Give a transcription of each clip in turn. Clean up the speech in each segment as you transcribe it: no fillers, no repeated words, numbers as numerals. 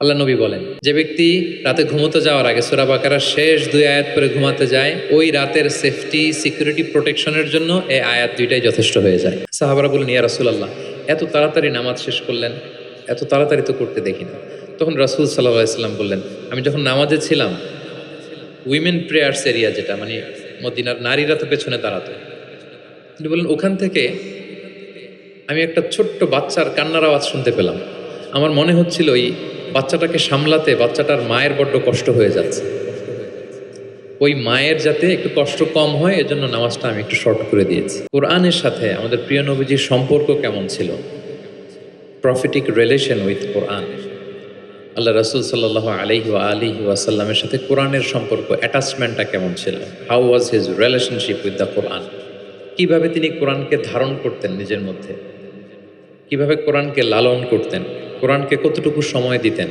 আল্লাহ নবী বলেন, যে ব্যক্তি রাতে ঘুমোতে যাওয়ার আগে সূরা বাকারার শেষ 2 আয়াত পড়ে ঘুমাতে যায়, ওই রাতের সেফটি সিকিউরিটি প্রোটেকশনের জন্য এই আয়াত দুইটাই যথেষ্ট হয়ে যায়। সাহাবারা বললেন, ইয়া রাসূলুল্লাহ, এত তাড়াতাড়ি নামাজ শেষ করলেন, এত তাড়াতাড়ি তো করতে দেখি না। তখন রাসূল সাল্লাল্লাহু আলাইহি ওয়াসাল্লাম বললেন, আমি যখন নামাজে ছিলাম, উইমেন প্রেয়ার্স এরিয়া, যেটা মানে মদিনার নারীরা তো পেছনে দাঁড়াতো, তিনি বললেন ওখান থেকে আমি একটা ছোট্ট বাচ্চার কান্নার আওয়াজ শুনতে পেলাম। আমার মনে হচ্ছিল ওই বাচ্চাটাকে সামলাতে বাচ্চাটার মায়ের বড্ড কষ্ট হয়ে যাচ্ছে, ওই মায়ের যাতে একটু কষ্ট কম হয় এজন্য নামাজটা আমি একটু শর্ট করে দিয়েছি। কোরআনের সাথে আমাদের প্রিয় নবীজির সম্পর্ক কেমন ছিল, প্রফিটিক রিলেশন উইথ কোরআন, আল্লাহ রাসূল সাল্লাল্লাহু আলাইহি ওয়া আলিহি ওয়াসাল্লামের সাথে কোরআনের সম্পর্ক, অ্যাটাচমেন্টটা কেমন ছিল, how was his relationship with the Quran, কিভাবে তিনি কোরআনকে ধারণ করতেন নিজের মধ্যে, কিভাবে কোরআনকে লালন করতেন, কোরআনকে কতটুকু সময় দিতেন।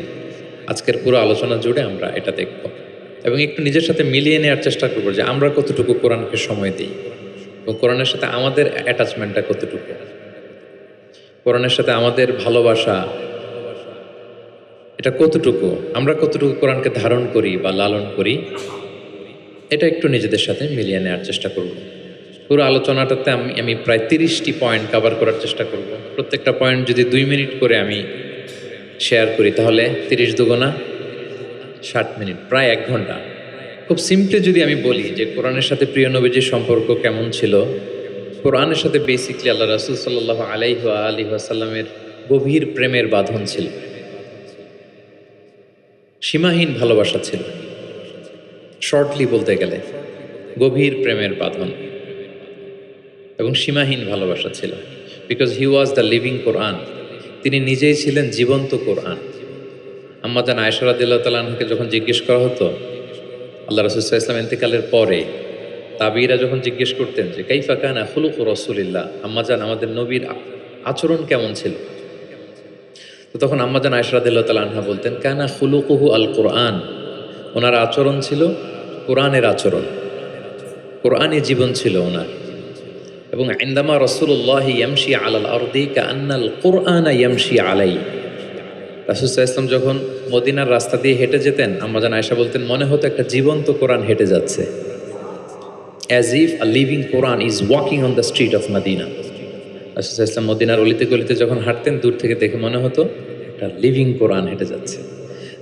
আজকের পুরো আলোচনা জুড়ে আমরা এটা দেখব এবং একটু নিজের সাথে মিলিয়ে নেওয়ার চেষ্টা করবো যে আমরা কতটুকু কোরআনকে সময় দিই এবং কোরআনের সাথে আমাদের অ্যাটাচমেন্টটা কতটুকু, কোরআনের সাথে আমাদের ভালোবাসা এটা কতটুকু, আমরা কতটুকু কোরআনকে ধারণ করি বা লালন করি, এটা একটু নিজেদের সাথে মিলিয়ে নেওয়ার চেষ্টা করব। পুরো আলোচনাটাতে আমি প্রায় 30টি পয়েন্ট কভার করার চেষ্টা করব। প্রত্যেকটা পয়েন্ট যদি 2 মিনিট করে আমি শেয়ার করি তাহলে 30 দুগুণা 60 মিনিট, প্রায় 1 ঘন্টা। খুব সিম্পলি যদি আমি বলি যে কোরআনের সাথে প্রিয় নবীজির সম্পর্ক কেমন ছিল, কোরআনের সাথে বেসিকলি আল্লাহ রাসূল সাল্লাল্লাহু আলাইহি ওয়া আলিহি ওয়াসাল্লামের গভীর প্রেমের বাঁধন ছিল, সীমাহীন ভালোবাসা ছিল, শর্টলি বলতে গেলে গভীর প্রেমের বাঁধন এবং সীমাহীন ভালোবাসা ছিল। Because he was the living কোরআন, তিনি নিজেই ছিলেন জীবন্ত কোরআন। আম্মা জান আয়েশা রাদিয়াল্লাহু তাআলা আনহাকে যখন জিজ্ঞেস করা হতো আল্লাহ রাসূল সাল্লাল্লাহু আলাইহি ওয়াসাল্লাম ইন্তেকালের পরে, তাবিরা যখন জিজ্ঞেস করতেন যে কাইফা কানা খুলুকু রাসূলিল্লাহ, আম্মা জান আমাদের নবীর আচরণ কেমন ছিল, তো তখন আম্মা জান আয়েশা রাদিয়াল্লাহু তাআলা আনহা বলতেন কানা খুলুকুহু আল কোরআন, ওনার আচরণ ছিল কোরআনের আচরণ, কোরআনী জীবন ছিল ওনার। এবং ইনদামা রাসূলুল্লাহি ইয়ামশি আলাল আরদি কাআন্নাল কুরআনা ইয়ামশি আলাইহি, রাসূল সাল্লাল্লাহু আলাইহি ওয়াসাল্লাম যখন মদিনার রাস্তা দিয়ে হেঁটে যেতেন, আম্মা জান আয়েশা বলতেন মনে হতো একটা জীবন্ত কোরআন হেঁটে যাচ্ছে, as if a living Quran is walking on the street of Medina. রাসূল সাল্লাল্লাহু আলাইহি ওয়াসাল্লাম মদিনার অলিতে গলিতে যখন হাঁটতেন, দূর থেকে দেখে মনে হতো একটা লিভিং কোরআন হেঁটে যাচ্ছে।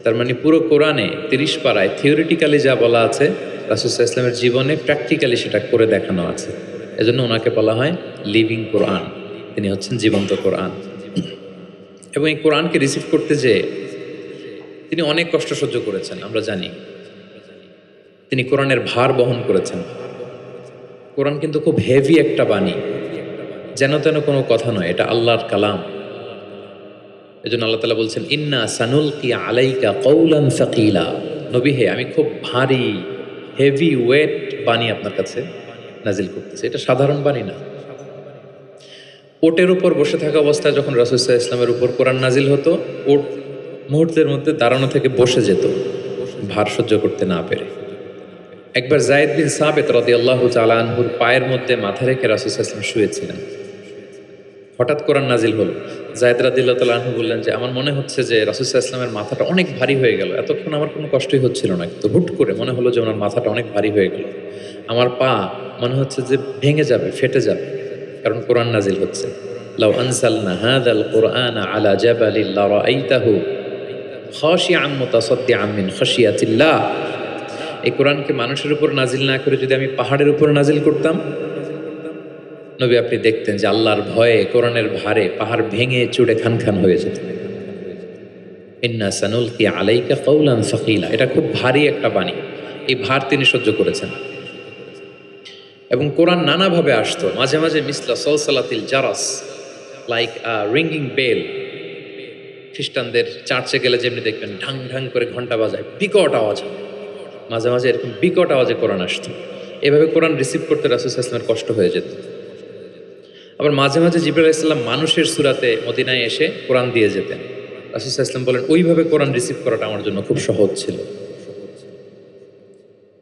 তার মানে পুরো কোরআনে 30 পারায় থিওরিটিক্যালি যা বলা আছে, রাসূল সাল্লাল্লাহু আলাইহি ওয়াসাল্লামের জীবনে প্র্যাকটিক্যালি সেটা করে দেখানো আছে। এজন্য ওনাকে বলা হয় লিভিং কোরআন, তিনি হচ্ছেন জীবন্ত কোরআন। এবং এই কোরআনকে রিসিভ করতে যেয়ে তিনি অনেক কষ্ট সহ্য করেছেন, আমরা জানি। তিনি কোরআনের ভার বহন করেছেন। কোরআন কিন্তু খুব হেভি একটা বাণী, যেন তেন কোনো কথা নয়, এটা আল্লাহর কালাম। এজন্য আল্লাহ তাআলা বলছেন ইন্না সানুলকি আলাইকা কওলান সাকিলা, নবী হে আমি খুব ভারী হেভি ওয়েট বাণী আপনার কাছে নাজিল করতেছে। এটা সাধারণ বাণী না। ওটের উপর বসে থাকা অবস্থায় যখন রাসূল সাল্লাল্লাহু আলাইহি ওয়াসাল্লামের উপর কোরআন নাজিল হতো, ওট মুহূর্তের মধ্যে দাঁড়ানো থেকে বসে যেত, ভার সহ্য করতে না পেরে। একবার যায়েদ বিন সাবিত রাদিয়াল্লাহু তাআলা আনহুর পায়ের মধ্যে মাথা রেখে রাসূল সাল্লাল্লাহু আলাইহি ওয়াসাল্লাম শুয়েছিলেন। হঠাৎ কোরআন নাজিল হলো। যায়েদ রাদিয়াল্লাহু তাআলা আনহু বললেন যে আমার মনে হচ্ছে যে রাসূল সাল্লাল্লাহু আলাইহি ওয়াসাল্লামের মাথাটা অনেক ভারী হয়ে গেল, এতক্ষণ আমার কোনো কষ্টই হচ্ছিল না, কিন্তু হুট করে মনে হলো যে ওনার মাথাটা অনেক ভারী হয়ে গেল, আমার পা মনে হচ্ছে যে ভেঙে যাবে, ফেটে যাবে, কারণ কোরআন নাজিল হচ্ছে। লাউ আনসালনা হাযাল কুরআনা আলা জাবালিন লারাআইতাহু খাশিআন মুতাসাদ্দিআন মিন খাশিয়াতিল্লাহ, এই কোরআনকে মানুষের উপর নাজিল না করে যদি আমি পাহাড়ের উপর নাজিল করতাম, নবী আপনি দেখতেন যে আল্লাহর ভয়ে কোরআনের ভারে পাহাড় ভেঙে চুড়ে খান খান হয়ে যেত। ইন্না সানুলকি আলাইকা কওলান সাকিলা, এটা খুব ভারী একটা বাণী, এই ভার তিনি সহ্য করেছেন। এবং কোরআন নানাভাবে আসতো, মাঝে মাঝে মিসলা সলসালাতিল জারাস, লাইক আ রিঙ্গিং বেল। খ্রিস্টানদের চার্চে গেলে যেমনি দেখবেন ঢাং ঢাং করে ঘন্টা বাজায়, বিকট আওয়াজ, মাঝে মাঝে এরকম বিকট আওয়াজে কোরআন আসতো। এভাবে কোরআন রিসিভ করতে রাসূল সাল্লাল্লাহু আলাইহি ওয়াসাল্লামের কষ্ট হয়ে যেত। আবার মাঝে মাঝে জিবরাইল আলাইহিস সালাম মানুষের সূরাতে মদিনায় এসে কোরআন দিয়ে যেতেন। রাসূল সাল্লাল্লাহু আলাইহি ওয়াসাল্লাম বলেন ওইভাবে কোরআন রিসিভ করাটা আমার জন্য খুব সহজ ছিল।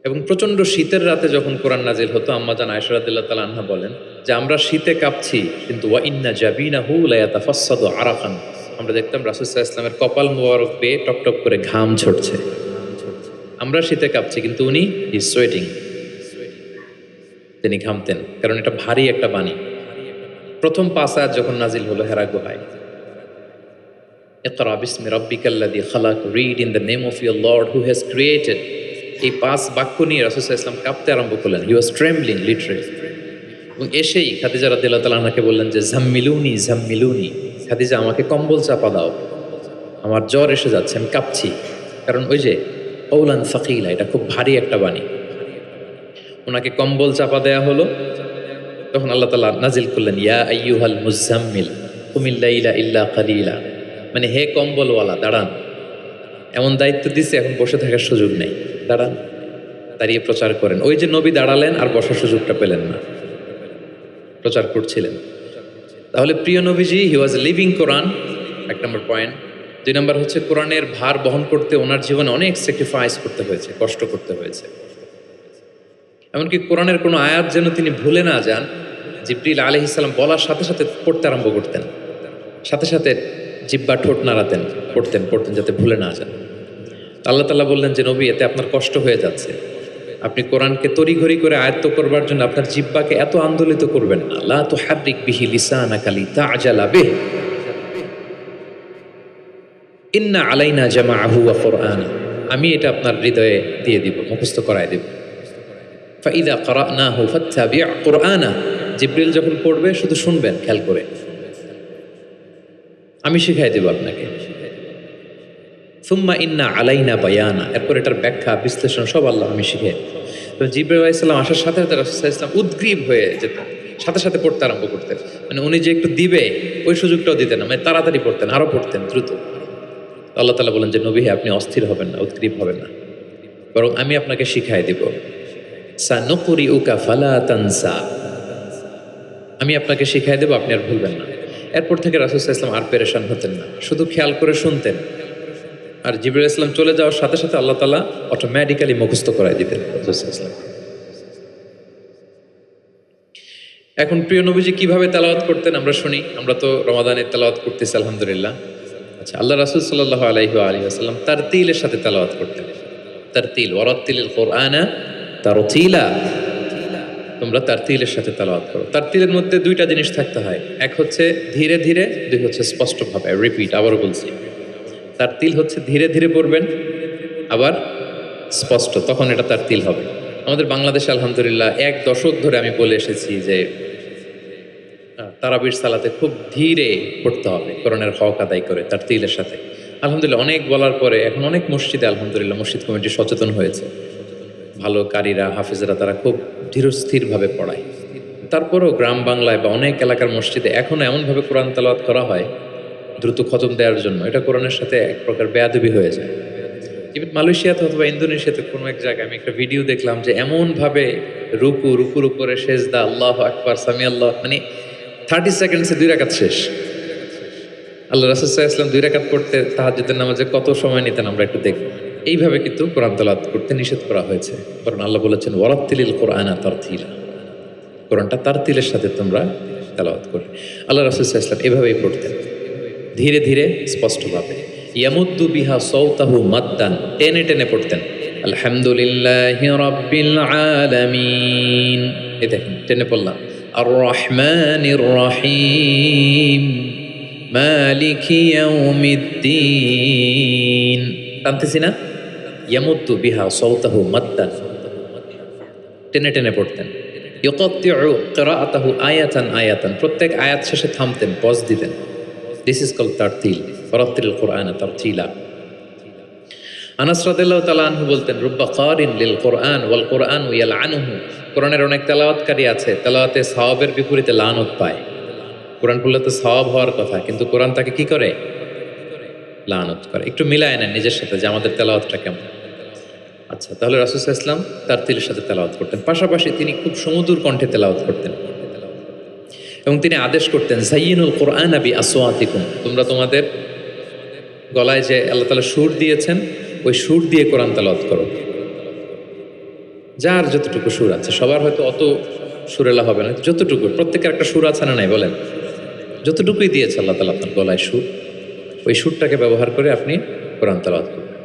এবং প্রচণ্ড শীতের রাতে যখন কোরআন নাজিল হতো, আম্মা জান আয়েশা রাদিয়াল্লাহু তাআলা আনহা বলেন যে আমরা শীতে কাঁপছি, কিন্তু ওয়া ইন্না জাবিনাহু লা ইয়াতাফাসসাদু আরাকান, আমরা দেখতাম রাসূল সাল্লাল্লাহু আলাইহি ওয়াসাল্লামের কপাল মোবারক বেয়ে টপটপ করে ঘাম ঝরছে। আমরা শীতে কাঁপছি, কিন্তু উনি ইজ সোয়েটিং, তিনি ঘামতেন, কারণ এটা ভারী একটা বাণী। প্রথম 5 আয়াত যখন নাজিল হলো হেরা গুহায়, ইকরা বিসমি রাব্বিকাল্লাযী খালাক, read in the name of your Lord who has created, এই 5 বাক্য নিয়ে রাসূল সাল্লাল্লাহু আলাইহি ওয়াসাল্লাম কাঁপতে আরম্ভ করলেন। হি ওয়াজ ট্রেমবলিং লিটারেলি। এবং এসেই খাদিজা রাদিয়াল্লাহু তাআলা আনহাকে বললেন যে জাম্মিলুনি জাম্মিলুনি, খাদিজা আমাকে কম্বল চাপা দাও, আমার জ্বর এসে যাচ্ছে, আমি কাঁপছি। কারণ ওই যে কওলান সাকিলা, এটা খুব ভারী একটা বাণী। ওনাকে কম্বল চাপা দেয়া হলো। তখন আল্লাহ তাআলা নাজিল করলেন ইয়া আইয়ুহাল মুজাম্মিল কুমিল লাইলা ইল্লা কালিলা, মানে হে কম্বলওয়ালা দাঁড়ান, এমন দায়িত্ব দিছে, এখন বসে থাকার সুযোগ নেই, দাঁড়ান, দাঁড়িয়ে প্রচার করেন। ওই যে নবী দাঁড়ালেন আর বসার সুযোগটা পেলেন না, প্রচার করছিলেন। তাহলে প্রিয় নবীজি হি ওয়াজ লিভিং কোরআন, 1 নম্বর পয়েন্ট। 2 নম্বর হচ্ছে কোরআনের ভার বহন করতে ওনার জীবনে অনেক স্যাক্রিফাইস করতে হয়েছে, কষ্ট করতে হয়েছে। এমনকি কোরআনের কোনো আয়াত যেন তিনি ভুলে না যান, জিবরিল আলাইহিস সালাম বলার সাথে সাথে পড়তে আরম্ভ করতেন, সাথে সাথে জিহ্বা ঠোঁট নাড়াতেন, পড়তেন যাতে ভুলে না যান। আল্লাহ তাআলা বললেন যে নবী, এতে আপনার কষ্ট হয়ে যাচ্ছে, আপনি কোরআনকে তড়িঘড়ি করে আয়ত্ত করবার জন্য আপনার জিহ্বাকে এত আন্দোলিত করবেন না। লা তুহাররিক বিহি লিসানাকা লিতা'জালা বিহি, ইন্না আলাইনা জামাআহু ওয়া কুরআনা, আমি এটা আপনার হৃদয়ে দিয়ে দিব, মুখস্থ করায় দিব। ফাইদা ক্বারানাহু ফাত্তাবি' কুরআনা, জিবরিল যখন পড়বে শুধু শুনবেন খেয়াল করে, আমি শিখাই দেব আপনাকে। সুম্মা ইন্না আলাইনা বায়ানা, এরপর এটার ব্যাখ্যা বিশ্লেষণ সব আল্লাহ আমি শিখাই। তো জিবরিল আলাইহিস সালাম আসার সাথে সাথে রাসূল সাল্লাল্লাহু আলাইহি ওয়াসাল্লাম উদ্গ্রীব হয়ে যেতেন, সাথে সাথে পড়তে আরম্ভ করতেন। মানে উনি যে একটু দিবে ওই সুযোগটাও দিতেন না, মানে তাড়াতাড়ি পড়তেন, আরো পড়তেন দ্রুত। আল্লাহ তাআলা বলেন যে নবী, আপনি অস্থির হবেন না, উদ্গ্রীব হবেন না, বরং আমি আপনাকে শিখাই দিব। সানুকরিউকা ফালা তানসা, আমি আপনাকে শিখাই দেব, আপনি আর ভুলবেন না। এরপর থেকে রাসূল সাল্লাল্লাহু আলাইহি ওয়াসাল্লাম আর পেরেশান হতেন না, শুধু খেয়াল করে শুনতেন। আর জিবরিল আলাইহিস সালাম চলে যাওয়ার সাথে সাথে আল্লাহ তাআলা অটোমেটিক্যালি মুখস্থ করায় দিতেন রাসূল সাল্লাল্লাহু আলাইহি ওয়াসাল্লাম। এখন প্রিয় নবীজি কিভাবে তেলাওয়াত করতেন আমরা শুনি। আমরা তো রমাদানের তেলাওয়াত করতেছি আলহামদুলিল্লাহ। আচ্ছা, আল্লাহ রাসূল সাল্লাল্লাহু আলাইহি ওয়াসাল্লাম তারতিলের সাথে তেলাওয়াত করতেন। তারতিল, ওয়ারাত্তিলিল কুরআনা তারতিলা, তোমরা তারতিলের সাথে তেলাওয়াত করো। তারতিলের মধ্যে 2টা জিনিস থাকতে হয়, এক হচ্ছে ধীরে ধীরে, 2 হচ্ছে স্পষ্টভাবে। রিপিট, আবারও বলছি, তারতিল হচ্ছে ধীরে ধীরে পড়বেন, আবার স্পষ্ট, তখন এটা তারতিল হবে। আমাদের বাংলাদেশে আলহামদুলিল্লাহ 1 দশক ধরে আমি বলে এসেছি যে তারাবির সালাতে খুব ধীরে পড়তে হবে, কোরআনের হক আদায় করে তারতিলের সাথে। আলহামদুলিল্লাহ অনেক বলার পরে এখন অনেক মসজিদে আলহামদুলিল্লাহ মসজিদ কমিটি সচেতন হয়েছে, ভালো কারীরা, হাফেজরা, তারা খুব ধীরস্থিরভাবে পড়ায়। তারপরেও গ্রাম বাংলায় বা অনেক এলাকার মসজিদে এখনও এমনভাবে কোরআন তেলাওয়াত করা হয় দ্রুত খতম দেওয়ার জন্য, এটা কোরআনের সাথে এক প্রকার বেয়াদবি হয়ে যায়। ইভেন মালয়েশিয়াতে অথবা ইন্দোনেশিয়াতে কোনো এক জায়গায় আমি একটা ভিডিও দেখলাম যে এমনভাবে রুকুর উপরে সেজদা, আল্লাহু আকবার, সামি আল্লাহ, মানে 30 সেকেন্ডসে 2 রাকাত শেষ। আল্লাহ রাসূল সাল্লাল্লাহু আলাইহি ওয়াসাল্লাম 2 রাকাত পড়তে তাহাজ্জুদের নামাজে কত সময় নিতেন আমরা একটু দেখব। এইভাবে কিন্তু কোরআন তেলাওয়াত করতে নিষেধ করা হয়েছে, কারণ আল্লাহ বলেছেন ওয়ারাত্তিলিল কুরআনা তারতিলা, কোরআনটা তারতিলের সাথে তোমরা তেলাওয়াত করবে। আল্লাহ রাসূল সাল্লাল্লাহু আলাইহি ওয়াসাল্লাম এভাবেই পড়তেন, ধীরে ধীরে স্পষ্টভাবে। ইয়ামুদ্দু বিহা সাওতাহু মাদ্দান, টেনে টেনে পড়তেন। আলহামদুলিল্লাহি রাব্বিল আলামিন, এই দেখেন টেনে পড়লাম। আর রহমানির রহিম মালিকি ইয়াউমিদ্দিন, টানতেছি না? ইয়ামুদ্দু বিহা সাওতাহু মাদ্দান, টেনে টেনে পড়তেন। ইউকাত্তিউ কিরাআতাহু আয়াতান আয়াতান, প্রত্যেক আয়াত শেষে থামতেন, পজ দিতেন। দিস ইজ কল্ড তারতিল, ওয়ারাত্তিলিল কুরআনা তারতিলা। আনাস রাদিয়াল্লাহু তাআলা আনহু বলতেন, রুব্বা কারিন লিল কুরআন ওয়াল কুরআনু ইয়ালআনুহু, কোরআনের অনেক তেলাওয়াতকারী আছে, তেলাওয়াতে সওয়াবের বিপরীতে লানত পায়। কোরআন পড়লে তো সওয়াব হওয়ার কথা, কিন্তু কোরআন তাকে কি করে? লানত করে। একটু মিলায় নেন নিজের সাথে যে আমাদের তেলাওয়াতটা কেমন। আচ্ছা, তাহলে রাসূল সাল্লাল্লাহু আলাইহি ওয়াসাল্লাম তারতিলের সাথে তেলাওয়াত করতেন, পাশাপাশি তিনি খুব সুমধুর কণ্ঠে তেলাওয়াত করতেন। এবং তিনি আদেশ করতেন, যায়িনুল কুরআনা বিআসওয়াতিকুম, তোমরা তোমাদের গলায় যে আল্লাহ তাআলা সুর দিয়েছেন ওই সুর দিয়ে কোরআন তেলাওয়াত করো। যার যতটুকু সুর আছে, সবার হয়তো অত সুরেলা হবে না, যতটুকু, প্রত্যেকের একটা সুর আছে না নাই বলেন? যতটুকুই দিয়েছে আল্লাহ তাআলা আপনার গলায় সুর, ওই সুরটাকে ব্যবহার করে আপনি কোরআন তেলাওয়াত করবেন।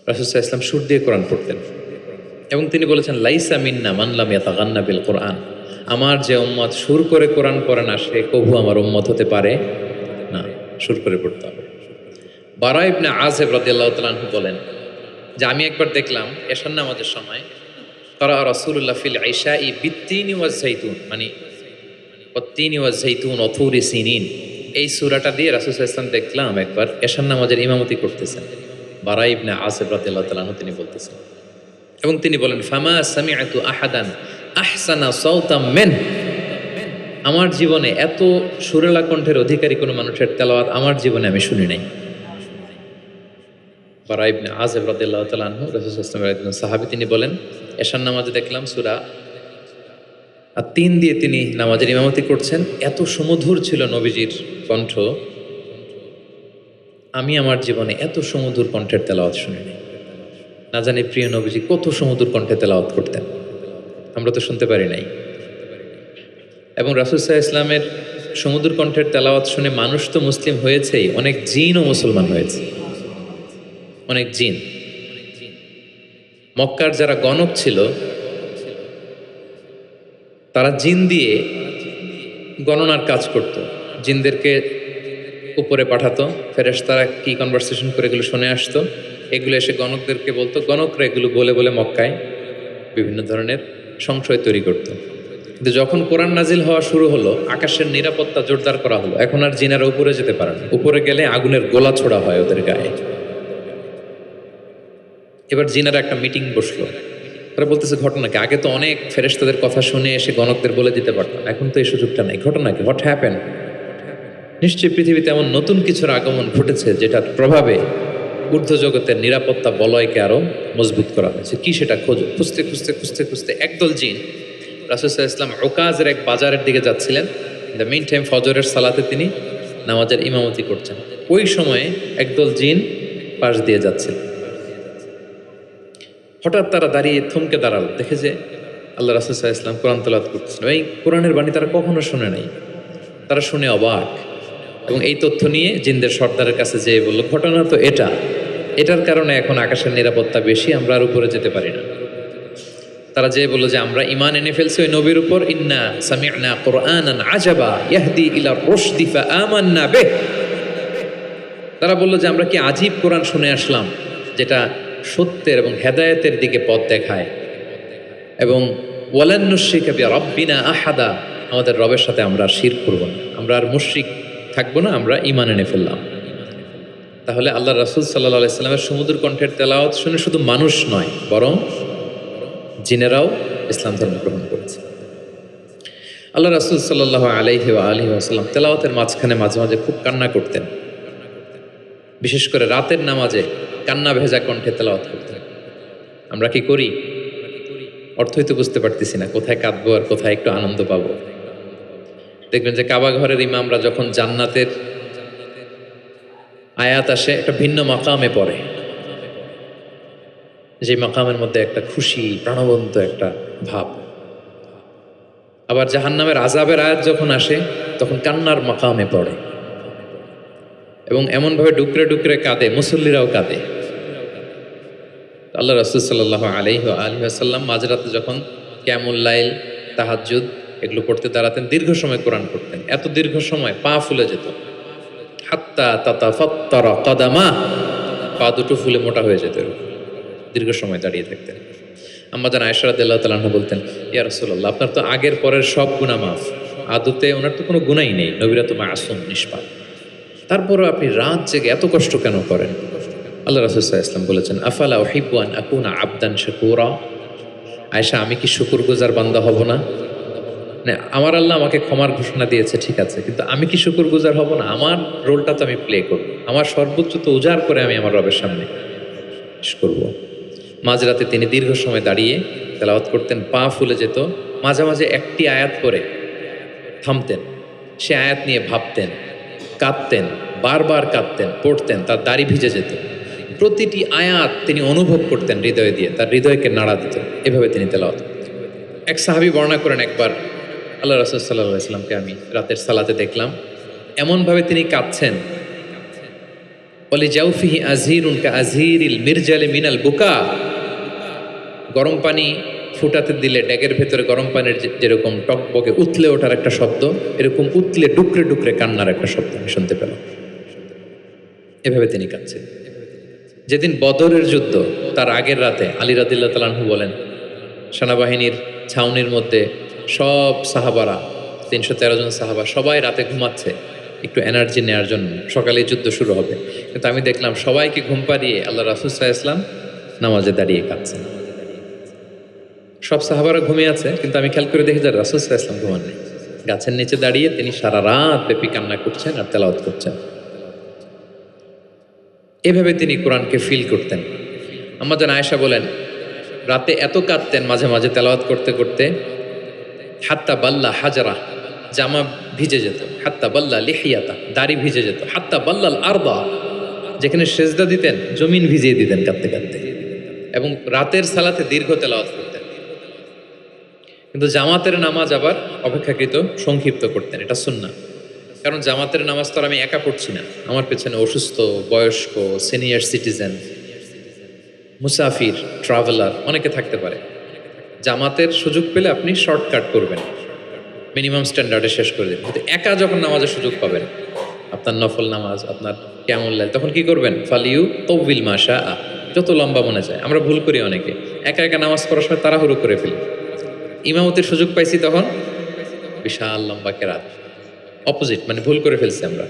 রাসূল সাল্লাল্লাহু আলাইহি ওয়াসাল্লাম সুর দিয়ে কোরআন পড়তেন এবং তিনি বলেছেন, লাইসা মিন্না মান লাম ইয়াতাগান্না বিল কোরআন। আমার যে উম্মত সুর করে কোরআন পড়ে না, সে কবু আমার উম্মত হতে পারে না। সুর করে পড়তে হবে। বারা ইবনে আযিব রাদিয়াল্লাহু তাআলা আনহু বলেন যে আমি একবার দেখলাম এশার নামাজের সময় তারা রাসূলুল্লাহ ফিল ইশাই বিত্তিনি ওয়াজ যাইতুন, মানে ওয়াত্তিনি ওয়াজ যাইতুন ওয়া তুরি সিনিন, এই সূরাটা দিয়ে রাসূল সাল্লাল্লাহু আলাইহি ওয়াসাল্লাম দেখলাম একবার এশার নামাজের ইমামতি করতেছেন। বারা ইবনে আযিব রাদিয়াল্লাহু তাআলা আনহু তিনি বলতেছেন এবং তিনি বলেন, ফামা সামি'তু আহাদান আহসানা সাওতাম মিন, আমার জীবনে এত সুরেলা কণ্ঠের অধিকারী কোনো মানুষের তেলাওয়াত আমার জীবনে আমি শুনি নাই। বারা ইবনে আযিব রাদিয়াল্লাহু তাআলা আনহু রাসূল সাল্লাল্লাহু আলাইহি ওয়াসাল্লামের সাহাবী, তিনি বলেন এশার নামাজে দেখলাম সূরা আত-তিন দিয়ে তিনি নামাজের ইমামতি করছেন। এত সুমধুর ছিল নবীজির কণ্ঠ, আমি আমার জীবনে এত সুমধুর কণ্ঠের তেলাওয়াত শুনিনি। না জানি প্রিয় নবীজি কত সুমধুর কণ্ঠে তেলাওয়াত করতেন, আমরা তো শুনতে পারি নাই। এবং রাসূল সাল্লাল্লাহু আলাইহি ওয়াসাল্লামের সুমধুর কণ্ঠের তেলাওয়াত শুনে মানুষ তো মুসলিম হয়েছেই, অনেক জিনও মুসলমান হয়েছে। অনেক জিন, মক্কার যারা গণক ছিল তারা জিন দিয়ে গণনার কাজ করত। জিনদেরকে উপরে পাঠাতো, ফেরেশতারা কি কনভারসেশন করে এগুলো শুনে আসতো, এগুলো এসে গণকদেরকে বলতো, গণকরা এগুলো বলে বলে মক্কায় বিভিন্ন ধরনের সংশয় তৈরি করত। কিন্তু যখন কোরআন নাজিল হওয়া শুরু হলো, আকাশের নিরাপত্তা জোরদার করা হলো, এখন আর জিনারা উপরে যেতে পারে না। উপরে গেলে আগুনের গোলা ছোড়া হয় ওদের গায়ে। এবার জিনারা একটা মিটিং বসলো, তারা বলতেছে ঘটনা কি, আগে তো অনেক ফেরেশতাদের কথা শুনে এসে গণকদের বলে দিতে পারতাম, এখন তো এই সুযোগটা নেই। ঘটনা কি, হোয়াট হ্যাপেন? নিশ্চয়ই পৃথিবীতে এমন নতুন কিছুর আগমন ঘটেছে যেটার প্রভাবে ঊর্ধ্ব জগতের নিরাপত্তা বলয়কে আরো মজবুত করা হয়েছে। কি সেটা খোঁজো। খুঁজতে খুঁজতে খুঁজতে খুঁজতে একদল জিন রাসূল সাল্লাল্লাহু আলাইহি ওয়াসাল্লাম উকাজের এক বাজারের দিকে যাচ্ছিলেন। দ্য মিন টাইম ফজরের সালাতে তিনি নামাজের ইমামতি করছেন। ওই সময়ে একদল জিন পাশ দিয়ে যাচ্ছিল। হঠাৎ তারা দাঁড়িয়ে থমকে দাঁড়াল, দেখে যে আল্লাহ রাসূল সাল্লাল্লাহু আলাইহি ওয়াসাল্লাম কোরআন তেলাওয়াত করতেছেন। এই কোরআনের বাণী তারা কখনো শুনে নাই। তারা শুনে অবাক এবং এই তথ্য নিয়ে জিনদের সর্দারের কাছে যেয়ে বলল, ঘটনা তো এটার কারণে এখন আকাশের নিরাপত্তা বেশি, আমরা আর উপরে যেতে পারি না। তারা যেয়ে বলল যে আমরা ঈমান এনে ফেলছি ওই নবীর উপর, ইন্না সামি'না কুরআনান আজাবা ইয়াহদি ইলা রুশদি ফাআমান্না বিহি। তারা বলল যে আমরা কি আজীব কোরআন শুনে আসলাম, যেটা সত্যের এবং হেদায়েতের দিকে পথ দেখায়, এবং ওয়ালান নুশরিকা বিরাব্বিনা আহাদা, আমাদের রবের সাথে আমরা আর শিরক করব না, আমরা আর মুশরিক থাকবো না, আমরা ঈমান এনে ফেললাম। তাহলে আল্লাহ রাসূল সাল্লাল্লাহু আলাইহি ওয়াসাল্লামের সুমধুর কণ্ঠের তেলাওয়াত শুনে শুধু মানুষ নয়, বরং জিনেরাও ইসলাম ধর্ম গ্রহণ করেছে। আল্লাহ রাসূল সাল্লাল্লাহু আলাইহি ওয়াসাল্লাম তেলাওয়াতের মাঝখানে মাঝে মাঝে খুব কান্না করতেন। বিশেষ করে রাতের নামাজে কান্না ভেজা কণ্ঠে তেলাওয়াত করতেন। আমরা কি করি? অর্থই তো বুঝতে পারতেছি না, কোথায় কাঁদবো আর কোথায় একটু আনন্দ পাবো। দেখবেন যে কাবা ঘরের ইমামরা যখন জান্নাতের আয়াত আসে, একটা ভিন্ন মাকামে পড়ে, যে মাকামের মধ্যে একটা খুশি প্রাণবন্ত একটা ভাব। আবার জাহান্নামের আযাবের আয়াত যখন আসে, তখন কান্নার মাকামে পড়ে এবং এমনভাবে ডুকরে ডুকরে কাঁদে, মুসল্লিরাও কাঁদে। আল্লাহ রাসূল সাল্লাল্লাহু আলাইহি ওয়াসাল্লাম মাঝরাতে যখন কিয়ামুল লাইল, তাহাজ্জুদ এগুলো পড়তে দাঁড়াতেন, দীর্ঘ সময় কোরআন পড়তেন। এত দীর্ঘ সময় পা ফুলে যেত, হাত্তা তাতাফাত্তারা কাদামা, পা দুটো ফুলে মোটা হয়ে যেত। দীর্ঘ সময় দাঁড়িয়ে থাকতেন। আম্মা জান আয়েশা রাদিয়াল্লাহু তাআলা আনহা বলতেন, ইয়া রাসূলুল্লাহ, আপনার তো আগের পরের সব গুনাহ মাফ, আদতে ওনার তো কোনো গুনাহই নেই, নবীরা তো মাসুম, নিষ্পাপ, তারপরও আপনি রাত জেগে এত কষ্ট কেন করেন? আল্লাহ রাসূল সাল্লাল্লাহু আলাইহি ওয়াসাল্লাম বলেছেন, আফালা উহিব্বু আন আকুনা আবদান শাকুরা। আয়েশা, আমি কি শুকরগুজার বান্দা হব না? মানে আমার আল্লাহ আমাকে ক্ষমার ঘোষণা দিয়েছে, ঠিক আছে, কিন্তু আমি কি শুকরগুজার হব না? আমার রোলটা তো আমি প্লে করব, আমার সর্বোচ্চ তো উজাড় করে আমি আমার রবের সামনে পেশ করব। মাঝরাতে তিনি দীর্ঘ সময় দাঁড়িয়ে তেলাওয়াত করতেন, পা ফুলে যেত। মাঝে মাঝে একটি আয়াত পড়ে থামতেন, সে আয়াত নিয়ে ভাবতেন, কাঁদতেন, বারবার কাঁদতেন, পড়তেন, তার দাড়ি ভিজে যেত। প্রতিটি আয়াত তিনি অনুভব করতেন হৃদয় দিয়ে, তার হৃদয়কে নাড়া দিত। এভাবে তিনি তেলাওয়াত করতেন। এক সাহাবী বর্ণনা করেন, একবার আল্লাহ রাসূল সাল্লাল্লাহু আলাইহি ওয়াসাল্লামকে আমি রাতের সালাতে দেখলাম, এমনভাবে তিনি কাঁদছেন ওলি জাউফিহি আজিরুন কা আজিরিল মিরজালে মিনাল বুকা। গরম পানি ফুটাতে দিলে ড্যাগের ভেতরে গরম পানির যেরকম টকবকে উতলে ওঠার একটা শব্দ, এরকম উতলে ডুকরে ডুকরে কান্নার একটা শব্দ আমি শুনতে পেলাম। এভাবে তিনি কাঁদছেন। যেদিন বদরের যুদ্ধ, তার আগের রাতে আলী রাদিয়াল্লাহু তাআলা আনহু বলেন, সেনাবাহিনীর ছাউনির মধ্যে সব সাহাবারা, 313 জন সাহাবা সবাই রাতে ঘুমাচ্ছে একটু এনার্জি নেওয়ার জন্য, সকালে যুদ্ধ শুরু হবে। কিন্তু আমি দেখলাম সবাইকে ঘুম পাড়িয়ে আল্লাহ রাসূল সাল্লাল্লাহু আলাইহি ওয়াসাল্লাম নামাজে দাঁড়িয়ে কাঁদছেন। সব সাহাবারা ঘুমিয়ে আছে, কিন্তু আমি খেয়াল করে দেখি যে রাসূল সাল্লাল্লাহু আলাইহি ওয়াসাল্লাম ঘুমান নেই। গাছের নিচে দাঁড়িয়ে তিনি সারা রাত ব্যাপী কান্না করছেন আর তেলাওয়াত করছেন। এভাবে তিনি কোরআনকে ফিল করতেন। আমাদের আয়েশা বলেন, রাতে এত কাঁদতেন মাঝে মাঝে তেলাওয়াত করতে করতে, হাত্তা বাল্লা হাজারা, জামা ভিজে যেত, হাত্তা বাল্লা লিহিয়াতা, দাড়ি ভিজে যেত, হাত্তা বাল্লাল আরদা, যেখানে সেজদা দিতেন জমিন ভিজিয়ে দিতেন কাঁদতে কাঁদতে। এবং রাতের সালাতে দীর্ঘ তেলাওয়াত করতেন। কিন্তু জামাতের নামাজ আবার অপেক্ষাকৃত সংক্ষিপ্ত করতেন, এটা সুন্নাহ। কারণ জামাতের নামাজ তো আর আমি একা পড়ছি না, আমার পেছনে অসুস্থ, বয়স্ক, সিনিয়র সিটিজেন, মুসাফির, ট্রাভেলার অনেকে থাকতে পারে। জামাতের সুযোগ পেলে আপনি শর্টকাট করবেন, মিনিমাম স্ট্যান্ডার্ডে শেষ করে দেবেন। কিন্তু একা যখন নামাজের সুযোগ পাবেন, আপনার নফল নামাজ, আপনার কিয়ামুল লাইল, তখন কি করবেন? ফালিউ তৌবিল মাশা আ, যত লম্বা মনে যায়। আমরা ভুল করি অনেকে, একা একা নামাজ পড়ার সময় তাড়াহুড়ো করে ফেলি। ইমামতির সুযোগ পাইছি তখন বিশাল লম্বা কেরাত, অপোজিট, মানে ভুল করে ফেলছি আমরা,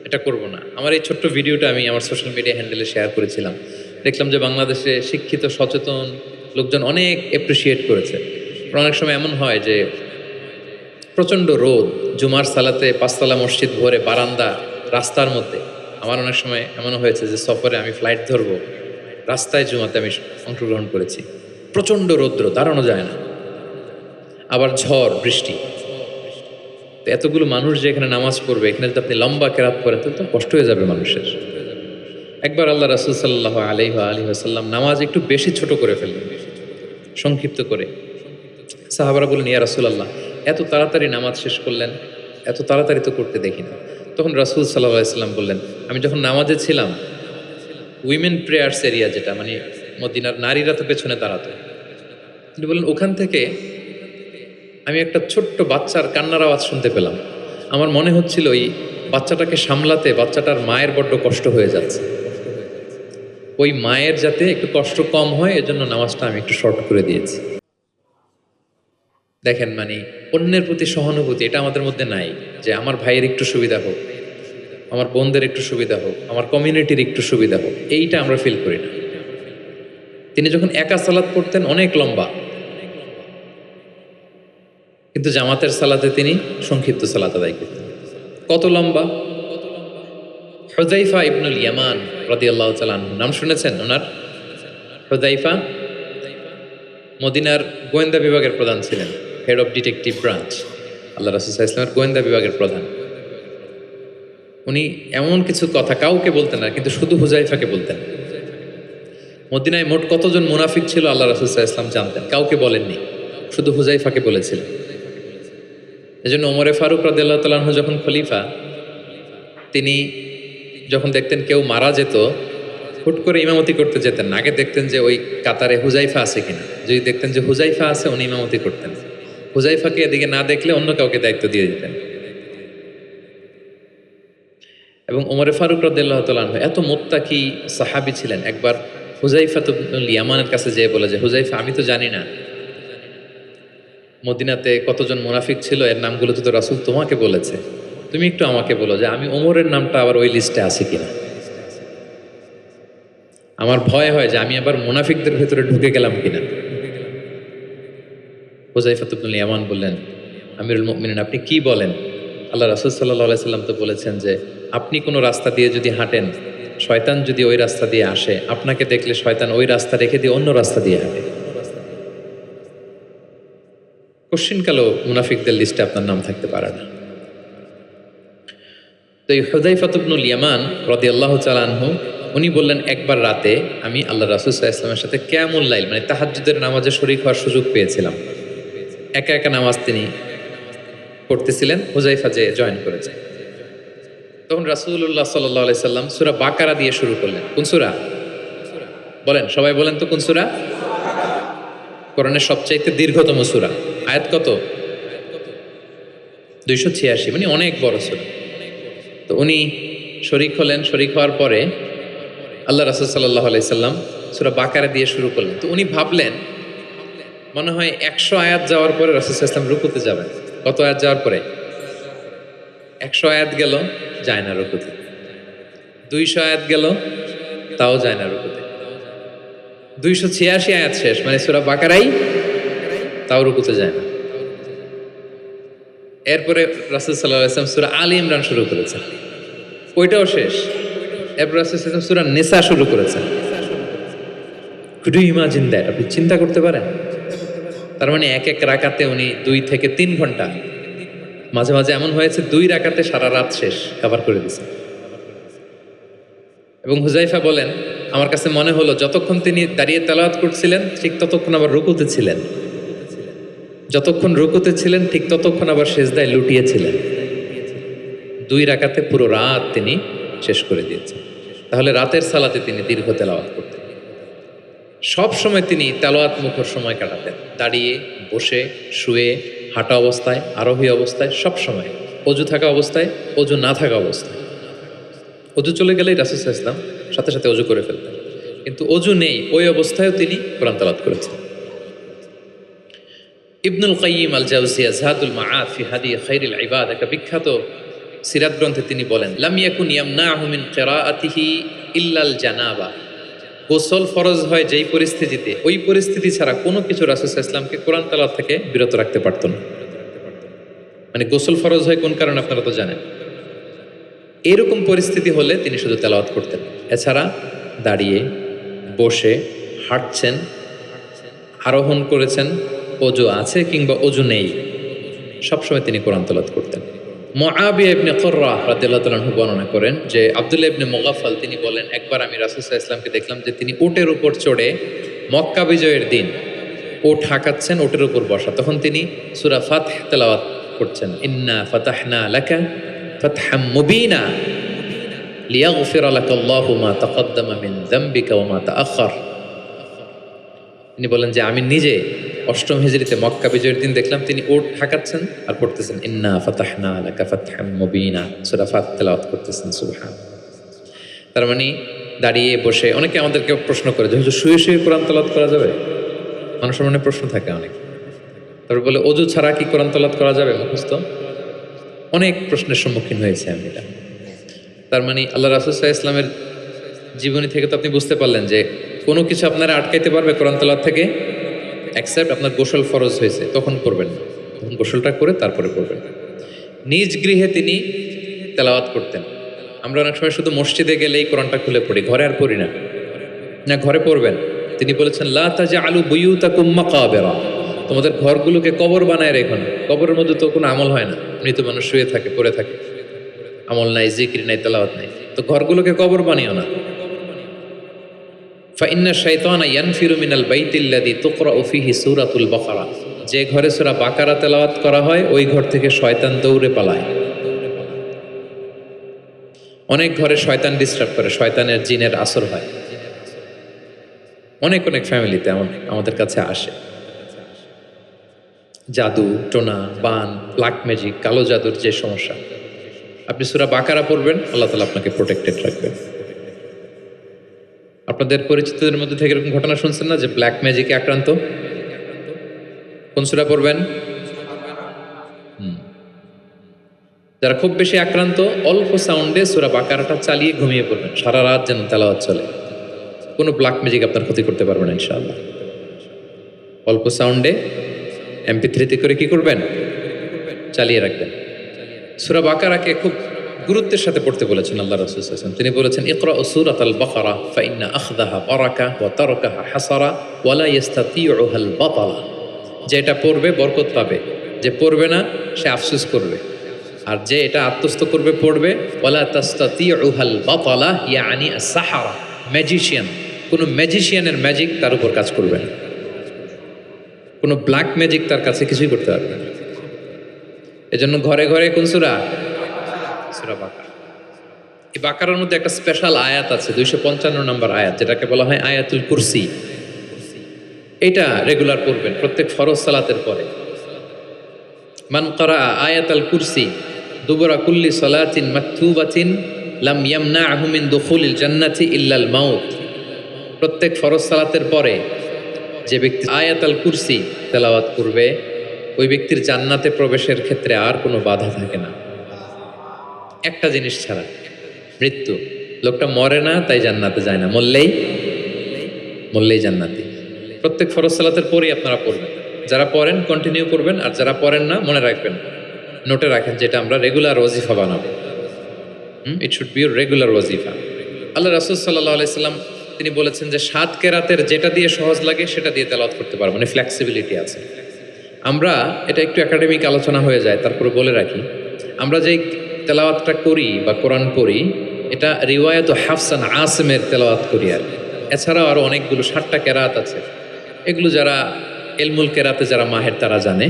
এটা করব না। আমার এই ছোট্ট ভিডিওটা আমি আমার সোশ্যাল মিডিয়া হ্যান্ডেলে শেয়ার করেছিলাম। দেখলাম যে বাংলাদেশে শিক্ষিত সচেতন লোকজন অনেক অ্যাপ্রিসিয়েট করেছে। অনেক সময় এমন হয় যে প্রচণ্ড রোদ, জুমার সালাতে পাঁচতলা মসজিদ ভরে বারান্দা, রাস্তার মধ্যে। আমার অনেক সময় এমন হয়েছে যে সফরে আমি ফ্লাইট ধরবো, রাস্তায় জুমাতে আমি অংশগ্রহণ করেছি। প্রচণ্ড রৌদ্র, দাঁড়ানো যায় না, আবার ঝড় বৃষ্টি। তো এতগুলো মানুষ যে এখানে নামাজ পড়বে, এখানে যদি আপনি লম্বা কেরাত পড়েন তাহলে তো কষ্ট হয়ে যাবে মানুষের। একবার আল্লাহ রাসূল সাল্লাল্লাহু আলাইহি ওয়াসাল্লাম নামাজ একটু বেশি ছোট করে ফেললেন, সংক্ষিপ্ত করে। সাহাবারা বললেন, ইয়া রাসূলুল্লাহ, এত তাড়াতাড়ি নামাজ শেষ করলেন, এত তাড়াতাড়ি তো করতে দেখি না। তখন রাসূল সাল্লাল্লাহু আলাইহি ওয়াসাল্লাম বললেন, আমি যখন নামাজে ছিলাম, উইমেন প্রেয়ার্স এরিয়া, যেটা মানে মদিনার নারীরা তো পেছনে দাঁড়াতো, তিনি বললেন ওখান থেকে আমি একটা ছোট্ট বাচ্চার কান্নার আওয়াজ শুনতে পেলাম। আমার মনে হচ্ছিল ওই বাচ্চাটাকে সামলাতে বাচ্চাটার মায়ের বড্ড কষ্ট হয়ে যাচ্ছে, ওই মায়ের যাতে একটু কষ্ট কম হয় এজন্য নামাজটা আমি একটু শর্ট করে দিয়েছি। দেখেন, মানে অন্যের প্রতি সহানুভূতি এটা আমাদের মধ্যে নাই, যে আমার ভাইয়ের একটু সুবিধা হোক, আমার বোনদের একটু সুবিধা হোক, আমার কমিউনিটির একটু সুবিধা হোক, এইটা আমরা ফিল করি না। তিনি যখন একা সালাত পড়তেন অনেক লম্বা, কিন্তু জামাতের সালাতে তিনি সংক্ষিপ্ত সালাত আদায় করতেন। কত লম্বা? হুযায়ফা ইবনুল ইয়ামান রাদিয়াল্লাহু তাআলা আনহু, নাম শুনেছেন ওনার? হুযায়ফা মদিনার গোয়েন্দা বিভাগের প্রধান ছিলেন, হেড অফ ডিটেকটিভ ব্রাঞ্চ, আল্লাহ রাসূল সাল্লাল্লাহু আলাইহি ওয়াসাল্লামের গোয়েন্দা বিভাগের প্রধান। উনি এমন কিছু কথা কাউকে বলতেন না, কিন্তু শুধু হুযায়ফাকে বলতেন। মদিনায় মোট কতজন মুনাফিক ছিল আল্লাহ রাসূল সাল্লাল্লাহু আলাইহি ওয়াসাল্লাম জানতেন, কাউকে বলেননি, শুধু হুযায়ফাকে বলেছিলেন। এজন্য ওমরে ফারুক রাদিয়াল্লাহু তাআলা আনহু যখন খলিফা, তিনি যখন দেখতেন কেউ মারা যেত, হুট করে ইমামতি করতে যেতেন না, আগে দেখতেন যে ওই কাতারে হুযায়ফা আছে কিনা। যদি দেখতেন যে হুযায়ফা আছে, উনি ইমামতি করতেন। হুযায়ফাকে এদিকে না দেখলে অন্য কাউকে দায়িত্ব দিয়ে দিতেন। এবং ওমরে ফারুক রাদিয়াল্লাহু তাআলা আনহু এত মুত্তাকি সাহাবী ছিলেন, একবার হুযায়ফা ইবনুল ইয়ামানের কাছে যেয়ে বলে যে, হুযায়ফা, আমি তো জানি না মদিনাতে কতজন মুনাফিক ছিল, এর নামগুলো তো রাসূল তোমাকে বলেছে, তুমি একটু আমাকে বলো যে আমি ওমরের নামটা আবার ওই লিস্টে আছে কিনা। আমার ভয় হয় যে আমি আবার মুনাফিকদের ভেতরে ঢুকে গেলাম কিনা। হুযায়ফা ইবনুল ইয়ামান বললেন, আমিরুল মুমিনিন, আপনি কি বলেন? আল্লাহ রাসূল সাল্লাল্লাহু আলাইহি সাল্লাম তো বলেছেন যে আপনি কোনো রাস্তা দিয়ে যদি হাঁটেন, শয়তান যদি ওই রাস্তা দিয়ে আসে, আপনাকে দেখলে শয়তান ওই রাস্তা রেখে দিয়ে অন্য রাস্তা দিয়ে হাঁটে। কোশ্চিনকালেও মুনাফিকদের লিস্টে আপনার নাম থাকতে পারে না। তো এই হুযায়ফা ইবনুল ইয়ামান রাদিয়াল্লাহু তাআলা আনহু, উনি বললেন, একবার রাতে আমি আল্লাহ রাসূল সাল্লাল্লাহু আলাইহি ওয়াসাল্লামের সাথে কিয়ামুল লাইল, মানে তাহাজ্জুদের নামাজে শরীক হওয়ার সুযোগ পেয়েছিলাম। একা একা নামাজ তিনি পড়তেছিলেন, হুযায়ফা যে জয়েন করেছে। তখন রাসূলুল্লাহ সাল্লাল্লাহু আলাইহি সাল্লাম সূরা বাকারা দিয়ে শুরু করলেন। কোন সূরা? বলেন, সবাই বলেন তো কোন সূরা? কোরআনের সবচাইতে দীর্ঘতম সূরা। আয়াত কত? 286, মানে অনেক বড় সূরা। তো উনি শরীক হলেন, শরীক হওয়ার পরে আল্লাহ রাসূল সাল্লাল্লাহু আলাইহি সাল্লাম সূরা বাকারা দিয়ে শুরু করলেন। তো উনি ভাবলেন মনে হয় 100 আয়াত যাওয়ার পরে রাসূল সাল্লাল্লাহু আলাইহি সাল্লাম রুকুতে যাবেন। কত আয়াত যাওয়ার পরে? 100 আয়াত গেল, যায় না রুকুতে। 200 আয়াত গেল, তাও যায় না রুকুতে। 286 আয়াত শেষ, মানে সূরা বাকারাই, তাও রুকুতে যায় না। এরপরে রাসূল সাল্লাল্লাহু আলাইহি ওয়াসাল্লাম সূরা আলী ইমরান শুরু করেছেন, ওইটাও শেষ। এরপর রাসূল সাল্লাল্লাহু আলাইহি ওয়াসাল্লাম সূরা নিসা শুরু করেছেন। Could you imagine that? আপনি চিন্তা করতে পারেন? তার মানে এক এক রাকাতে উনি 2 থেকে 3 ঘন্টা, মাঝে মাঝে এমন হয়েছে 2 রাকাতে সারা রাত শেষ কভার করে দিয়েছেন। এবং হুযায়ফা বলেন, আমার কাছে মনে হলো যতক্ষণ তিনি দাঁড়িয়ে তেলাওয়াত করছিলেন ঠিক ততক্ষণ আবার রুকুতে ছিলেন, যতক্ষণ রুকুতে ছিলেন ঠিক ততক্ষণ আবার সেজদায় লুটিয়েছিলেন। 2 রাকাতে পুরো রাত তিনি শেষ করে দিয়েছেন। তাহলে রাতের সালাতে তিনি দীর্ঘ তেলাওয়াত করতেন। সব সময় তিনি তেলাওয়াত মুখর সময় কাটাতেন, দাঁড়িয়ে, বসে, শুয়ে, হাঁটা অবস্থায়, আরোহী অবস্থায়, সব সময়। অজু থাকা অবস্থায়, অজু না থাকা অবস্থায়। অজু চলে গেলেই রাসূল সাল্লাল্লাহু আলাইহি ওয়াসাল্লাম সাথে সাথে অজু করে ফেলতেন, কিন্তু অজু নেই ওই অবস্থায়ও তিনি কোরআন তেলাওয়াত করেছেন। ইবনুল কাইয়িম আল জাওজিয়া যাদুল মাআদ ফি হাদি খায়রিল ইবাদ, একটা বিখ্যাত সিরাত গ্রন্থে তিনি বলেন, লাম ইয়াকুন ইয়ামনাহু মিন কিরাআতিহি ইল্লাল জানাবা। গোসল ফরজ হয় যেই পরিস্থিতিতে, ওই পরিস্থিতি ছাড়া কোনো কিছু রাসূল সাল্লাল্লাহু আলাইহি ওয়াসাল্লামকে কোরআন তেলাওয়াত থেকে বিরত রাখতে পারত না। মানে গোসল ফরজ হয় কোন কারণে আপনারা তো জানেন। এরকম পরিস্থিতি হলে তিনি শুধু তেলাওয়াত করতেন। এছাড়া দাঁড়িয়ে, বসে, হাঁটছেন, আরোহণ করেছেন, অজু আছে কিংবা অজু নেই, সবসময় তিনি কোরআন তেলাওয়াত করতেন। মুআবিয়া ইবনে কুররা রাদিয়াল্লাহু তাআলা আনহু বর্ণনা করেন যে আব্দুল্লাহ ইবনে মুগাফফাল তিনি বলেন, একবার আমি রাসূল সাল্লাল্লাহু আলাইহি ওয়াসাল্লামকে দেখলাম যে তিনি উটের উপর চড়ে মক্কা বিজয়ের দিন উট হাঁকাচ্ছেন, উটের উপর বসা। তখন তিনি সূরা ফাতহ তেলাওয়াত করছেন, ইন্না ফাতাহনা লাকা ফাতহাম মুবিনা লিয়াগফিরা লাকাল্লাহু মা তাকদ্দামা মিন যামবিকা ওয়া মা তাআখার। তিনি বলেন যে আমি নিজে 8ম হিজরিতে মক্কা বিজয়ের দিন দেখলাম তিনি উট হাঁকাচ্ছেন আর পড়তেছেন ইন্না ফাতাহনা লাকা ফাতহাম মুবিনা, সূরা ফাতহ তেলাওয়াত করতেছেন। সুবহানাল্লাহ। তার মানে দাঁড়িয়ে, বসে। অনেকে আমাদেরকে প্রশ্ন করে যে হুজুর শুয়ে শুয়ে কোরআন তেলাওয়াত করা যাবে? মানুষের মনে প্রশ্ন থাকে অনেক। তারপর বলে অজু ছাড়া কি কোরআন তেলাওয়াত করা যাবে মুখস্থ? অনেক প্রশ্নের সম্মুখীন হয়েছে আমি এটা। তার মানে আল্লাহ রাসূল সাল্লাল্লাহু আলাইহি ওয়াসাল্লামের জীবনী থেকে তো আপনি বুঝতে পারলেন যে কোনো কিছু আপনারা আটকাইতে পারবে কোরআন তেলাওয়াত থেকে, এক্সেপ্ট আপনার গোসল ফরজ হয়েছে তখন পড়বেন, তখন গোসলটা করে তারপরে পড়বেন। নিজ গৃহে তিনি তেলাওয়াত করতেন। আমরা অনেক সময় শুধু মসজিদে গেলেই কোরআনটা খুলে পড়ি, ঘরে আর পড়ি না। না, ঘরে পড়বেন। তিনি বলেছেন লা তাজআলু বুয়ুতাকুম মাকাবিরা, তোমাদের ঘরগুলোকে কবর বানায় রেখো না। কবরের মধ্যে তো কোনো আমল হয় না, মৃত মানুষ শুয়ে থাকে, পড়ে থাকে, আমল নাই, জিকির নাই, তেলাওয়াত নাই। তো ঘরগুলোকে কবর বানিও না। ফাইন্না শাইতানা ইয়ানফিরু মিনাল বাইতিল্লাযী তুকরাউ ফীহি সূরাতুল বাকারা, যে ঘরে সূরা বাকারা তেলাওয়াত করা হয় ওই ঘর থেকে শয়তান দৌড়ে পালায়। অনেক ঘরে শয়তান ডিস্টার্ব করে, শয়তানের জিনের আসর হয়। অনেক অনেক ফ্যামিলিতে আমাদের কাছে আসে জাদু টোনা, বান, ব্ল্যাক ম্যাজিক, কালো জাদুর যে সমস্যা। আপনি সূরা বাকারা পড়বেন, আল্লাহ তাআলা আপনাকে প্রোটেক্টেড রাখবেন। আপনাদের পরিচিতদের মধ্যে থেকে এরকম ঘটনা শুনছেন না যে ব্ল্যাক ম্যাজিকে আক্রান্ত? কোন সূরা পড়বেন? যারা খুব বেশি আক্রান্ত, অল্প সাউন্ডে সূরা বাকারাটা চালিয়ে ঘুমিয়ে পড়বেন, সারা রাত যেন তেলাওয়াত চলে। কোনো ব্ল্যাক ম্যাজিক আপনার ক্ষতি করতে পারবে না ইনশাআল্লাহ। অল্প সাউন্ডে MP3 করে কি করবেন? চালিয়ে রাখবেন। সূরা বাকারাকে খুব গুরুত্বের সাথে পড়তে বলেছেন আল্লাহ রাসূল সাল্লাল্লাহু আলাইহি ওয়াসাল্লাম। তিনি বলেছেন ইকরাউ সূরাতাল বাকারা ফাইন্না আখযাহা বারাকা ওয়া তারকাহা হাসারা ওয়া লা ইস্তাতিউহাল বাতালা। যে এটা পড়বে বরকত পাবে, যে পড়বে না সে আফসোস করবে। আর যে এটা আত্মস্থ করবে, পড়বে, ওয়ালা তাস্তাতিউহাল বাতালা ইয়ানি আস-সাহারা, ম্যাজিশিয়ান। কোন ম্যাজিশিয়ানের ম্যাজিক তার উপর কাজ করবে না, কোন ব্ল্যাক ম্যাজিক তার কাছে কিছুই করতে পারবে না। এজন্য ঘরে ঘরে কোন সূরা? সূরা বাকারা। এই বাকারার মধ্যে একটা স্পেশাল আয়াত আছে, 255 নম্বর আয়াত, যেটাকে বলা হয় আয়াতুল কুরসি। এটা রেগুলার পড়বেন প্রত্যেক ফরজ সালাতের পরে। মান ক্বারা আয়াতাল কুরসি দুবরা কুল্লি সালাতিন মাকতুবাতিন লাম ইয়ামনাহু মিন দুখুলিল জান্নাতি ইল্লাল মাউত। প্রত্যেক ফরজ সালাতের পরে যে ব্যক্তি আয়াতাল কুরসি তেলাওয়াত করবে, ওই ব্যক্তির জান্নাতে প্রবেশের ক্ষেত্রে আর কোনো বাধা থাকে না, একটা জিনিস ছাড়া, মৃত্যু। লোকটা মরে না তাই জান্নাতে যায় না, মরলেই জান্নাতি। প্রত্যেক ফরজ সালাতের পরেই আপনারা পড়বেন। যারা পড়েন কন্টিনিউ করবেন, আর যারা পড়েন না মনে রাখবেন, নোটে রাখেন, যেটা আমরা রেগুলার ওয়াজিফা বানাবো। ইট শুড বি রেগুলার ওয়াজিফা। আল্লাহ রাসূল সাল্লাল্লাহু আলাইহি সাল্লাম তিনি বলেছেন যে 7 কেরাতের যেটা দিয়ে সহজ লাগে সেটা দিয়ে তেলাওয়াত করতে পারবো, মানে ফ্লেক্সিবিলিটি আছে। আমরা এটা একটু একাডেমিক আলোচনা হয়ে যায়, তারপরে বলে রাখি, আমরা যেই তেলাওয়াতটা করি বা কোরআন পড়ি, এটা রিওয়ায়াত হাফসান আসিমের তেলাওয়াত করি। আর এছাড়াও আরো অনেকগুলো 7টা কেরাত আছে, এগুলো যারা এলমুল কেরাতে যারা মাহের তারা জানে,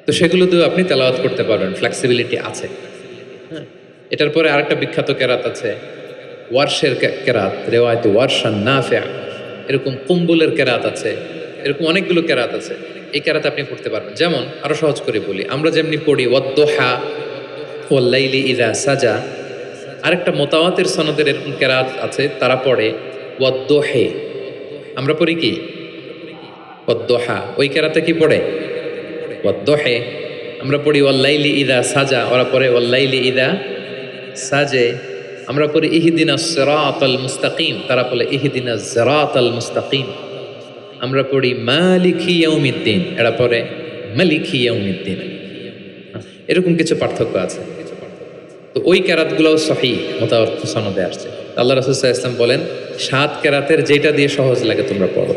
তো সেগুলো দিয়েও আপনি তেলাওয়াত করতে পারবেন, ফ্লেক্সিবিলিটি আছে। হ্যাঁ, এটার পরে আরেকটা বিখ্যাত কেরাত আছে ওয়ার্শের কেরাত, রেওয়ায়ত ওয়ার্শান নাফিআ, এরকম কুম্বুলের কেরাত আছে, এরকম অনেকগুলো কেরাত আছে। এই কেরাত আপনি পড়তে পারবেন। যেমন আরো সহজ করে বলি, আমরা যেমনি পড়ি ওয়াদ্দুহা ওয়াল লাইলি ইযা সাজা, আরেকটা মুতাওয়াতির সনদের এরকম কেরাত আছে, তারা পড়ে ওয়াদ্দুহি। আমরা পড়ি কি ওয়াদ্দুহা, ওই কেরাতে কি পড়ে ওয়াদ্দুহি। আমরা পড়ি ওয়াল লাইলি ইযা সাজা, ওরা পড়ে ওয়াল লাইলি ইযা সাজে। আমরা পড়ি ইহদিনাস সিরাতাল মুস্তাকিম, তারা বলে ইহদিনাজ সিরাতাল মুস্তাকিম। আমরা পড়ি মালিকি ইয়াউমিদ্দিন, এরা পড়ে মালিকি ইয়াউমিদ্দিন। এরকম কিছু পার্থক্য আছে। তো ওই কেরাতগুলোও সহিহ মুতাওয়াত্তির সনদে আসছে। আল্লাহ রাসূল সাল্লাল্লাহু আলাইহি ওয়াসাল্লাম বলেন 7 কেরাতের যেটা দিয়ে সহজ লাগে তোমরা পড়ো।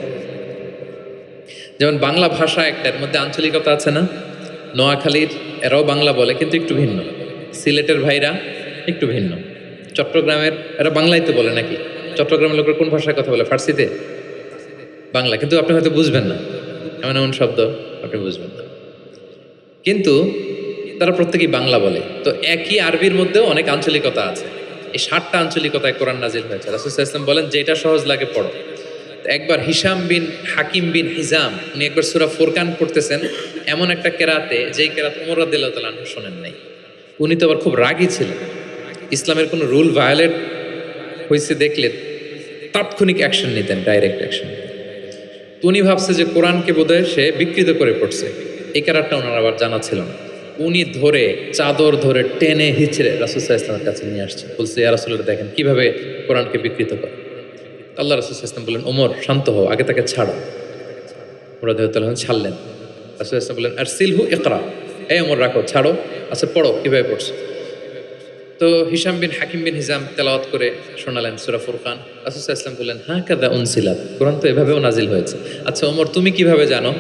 যেমন বাংলা ভাষা একটা, এর মধ্যে আঞ্চলিকতা আছে না? নোয়াখালীর এরাও বাংলা বলে কিন্তু একটু ভিন্ন, সিলেটের ভাইরা একটু ভিন্ন, চট্টগ্রামের এরা বাংলাই তো বলে নাকি? চট্টগ্রামের লোকের কোন ভাষায় কথা বলে? ফার্সিতে, বাংলা, কিন্তু আপনি হয়তো বুঝবেন না, এমন এমন শব্দ আপনি বুঝবেন না, কিন্তু তারা প্রত্যেকেই বাংলা বলে। তো একই আরবির মধ্যেও অনেক আঞ্চলিকতা আছে। এই 7টা আঞ্চলিকতায় কোরআন নাজিল হয়েছে। রাসূল সাল্লাল্লাহু আলাইহি ওয়াসাল্লাম বলেন যেটা সহজ লাগে পড়ো। একবার হিশাম বিন হাকিম বিন হিজাম, উনি একবার সূরা ফুরকান পড়তেছেন এমন একটা কেরাতে, যেই কেরাত ওমর রাদিয়াল্লাহু তাআলা আনহু শোনেন নাই। উনি তো আবার খুব রাগী ছিলেন, ইসলামের কোনো রুল ভায়োলেট হয়েছে দেখলে তাৎক্ষণিক অ্যাকশন নিতেন, ডাইরেক্ট অ্যাকশন। উনি ভাবছে যে কোরআনকে বোধহয় সে বিকৃত করে পড়ছে, এই কেরাতটা ওনার আবার জানা ছিল না। উনি ধরে চাদর ধরে টেনে হিচড়ে রাসূল সাল্লাল্লাহু আলাইহি ওয়াসাল্লামের কাছে নিয়ে আসছে, বলছে ইয়া রাসূলুল্লাহ দেখেন কিভাবে কোরআনকে বিকৃত করে। আল্লাহ রাসূল সাল্লাল্লাহু আলাইহি ওয়াসাল্লাম বললেন ওমর শান্ত হও, আগে তাকে ছাড়ো। ওমর রাদিয়াল্লাহু আনহু ছাড়লেন। রাসূল সাল্লাল্লাহু আলাইহি ওয়াসাল্লাম বললেন আরসিলহু ইকরা, এই ওমর রাখো, ছাড়ো, আচ্ছা পড়ো কিভাবে পড়ছো। তো হিশাম বিন হাকিম বিন হিজাম তেলাওয়াত করে শোনালেন সূরা ফুরকান। রাসূল সাল্লাল্লাহু আলাইহি ওয়াসাল্লাম বললেন হাকাযা উনজিলাত, কোরআন তো এভাবেও নাজিল হয়েছে। আচ্ছা ওমর তুমি কিভাবে জানো?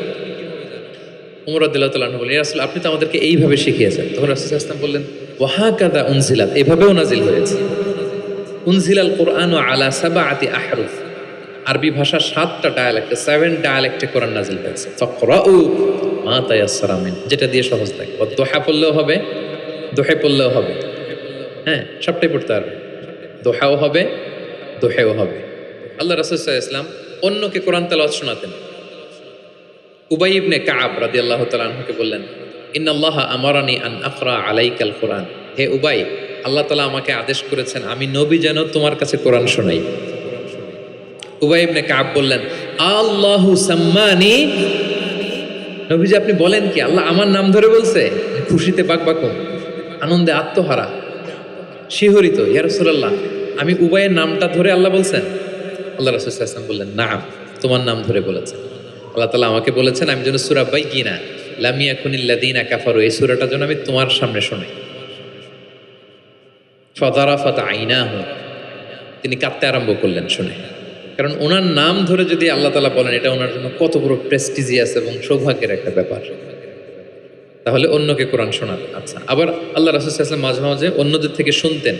ওমর রাদিয়াল্লাহু তাআলা আনহু বললেন ইয়া রাসূল আপনি তো আমাদেরকে এইভাবে শিখিয়েছেন। তখন রাসূল সাল্লাল্লাহু আলাইহি ওয়াসাল্লাম বললেন ওয়া হাকাযা উনজিলাত, এভাবেও নাজিল হয়েছে। উনজিলাল কুরআনু আলা সাবআতি আহরুফ, আরবি ভাষা 7টা ডায়ালেক্টে, 7 ডায়ালেক্টে কোরআন নাজিল হয়েছে। ফাকরাউ মা তায়াসসারা মিন, যেটা দিয়ে সহজ লাগে। দোহা পড়লেও হবে, দোহে পড়লেও হবে, হ্যাঁ সবটাই পড়তে পারবে, দোহাও হবে, দোহেও হবে। আল্লাহ রাসূল সাল্লাল্লাহু আলাইহি ওয়াসাল্লাম অন্যকে কোরআন তেলাওয়াত শোনাতেন। উবাই ইবনে কাব রাদিয়াল্লাহু তাআলা আনহুকে বললেন ইন্নাল্লাহা আমারানি আন আকরা আলাইকাল কুরআন, হে উবাই আল্লাহ তাআলা আমাকে আদেশ করেছেন আমি নবী যেন তোমার কাছে কোরআন শোনাই। উবাই ইবনে কাব বললেন আল্লাহু সাম্মানি, নবীজি আপনি বলেন কি আল্লাহ আমার নাম ধরে বলছে? খুশিতে বাকবাকুম, আনন্দে আত্মহারা, শিহরিত, ইয়া রাসূলুল্লাহ আমি উবাইয়ের নামটা ধরে আল্লাহ বলছেন? আল্লাহ রাসূল সাল্লাল্লাহু আলাইহি ওয়াসাল্লাম বললেন নাম, তোমার নাম ধরে বলেছেন। আল্লাহ তাআলা আমাকে বলেছেন আমি যেন সূরা বাইয়িনা লাম ইয়াকুনিল্লাযীনা কাফারু, এই সূরাটা যেন আমি তোমার সামনে শোনাই। ফাযারাফাত আইনাহু, তিনি কাঁদতে আরম্ভ করলেন শুনে, কারণ ওনার নাম ধরে যদি আল্লাহ তাআলা বলেন এটা ওনার জন্য কত বড় প্রেস্টিজিয়াস এবং সৌভাগ্যের একটা ব্যাপার। তাহলে অন্যকে কোরআন শোনাতেন। আচ্ছা, আবার আল্লাহ রাসূল সাল্লাল্লাহু আলাইহি ওয়াসাল্লাম মাঝে মাঝে অন্যদের থেকে শুনতেন,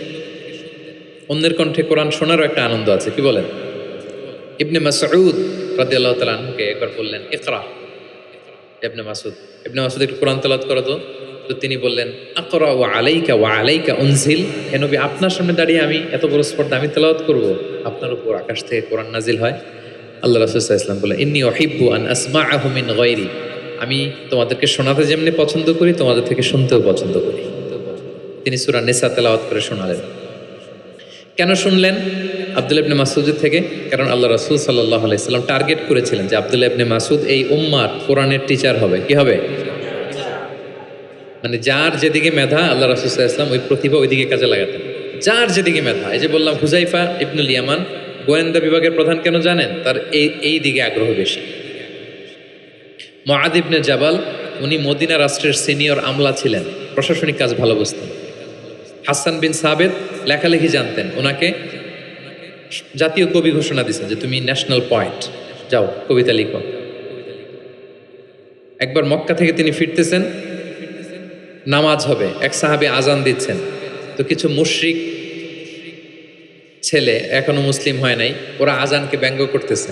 অন্যের কণ্ঠে কোরআন শোনারও একটা আনন্দ আছে, কি বলেন? ইবনে মাসউদ রাদিয়াল্লাহু তাআলা আনহুকে একবার বললেন ইকরা, ইবনে মাসউদ একটু কোরআন তেলাওয়াত করো তো। তো তিনি বললেন, আকরা ওয়া আলাইকা উনজিল, হে নবী আপনার সামনে দাঁড়িয়ে আমি এত বড় স্পর্ধা আমি তেলাওয়াত করব, আপনার উপর আকাশ থেকে কোরআন নাজিল হয়। আল্লাহ রাসূল সাল্লাল্লাহু আলাইহি ওয়াসাল্লাম বললেন, ইন্নী উহিব্বু আন আসমাআহু মিন গায়রি, আমি তোমাদেরকে শোনাতে যেমনি পছন্দ করি তোমাদের থেকে শুনতেও পছন্দ করি। তিনি সূরা নিসা তেলাওয়াত করে শোনালেন। কেন শুনলেন? আব্দুল্লাহ ইবনে মাসউদের থেকে। কারণ আল্লাহ রাসূল সাল্লাল্লাহু আলাইহি সাল্লাম টার্গেট করেছিলেন যে আব্দুল্লাহ ইবনে মাসউদ এই উম্মার কোরআনের টিচার হবে। কি হবে? মানে যার যেদিকে মেধা আল্লাহ রাসূল সাল্লাল্লাহু আলাইহি ওয়াসাল্লাম ওই প্রতিভা ওইদিকে কাজে লাগাতেন। যার যেদিকে মেধা, এই যে বললাম হুযাইফা ইবনুল ইয়ামান গোয়েন্দা বিভাগের প্রধান, কেন জানেন? তার এই দিকে আগ্রহ বেশি। মুআদ ইবনে জাবাল, উনি মদিনা রাষ্ট্রের সিনিয়র আমলা ছিলেন, প্রশাসনিক কাজ ভালো বুঝতেন। হাসান বিন সাবেত লেখালেখি জানতেন, ওনাকে জাতীয় কবি ঘোষণা দিয়েছেন যে তুমি ন্যাশনাল পয়েন্ট, যাও কবিতা লিখো। একবার মক্কা থেকে তিনি ফিরতেছেন, নামাজ হবে, এক সাহাবী আজান দিচ্ছেন, তো কিছু মুশরিক ছেলে এখনো মুসলিম হয় নাই, ওরা আজানকে ব্যঙ্গ করতেছে।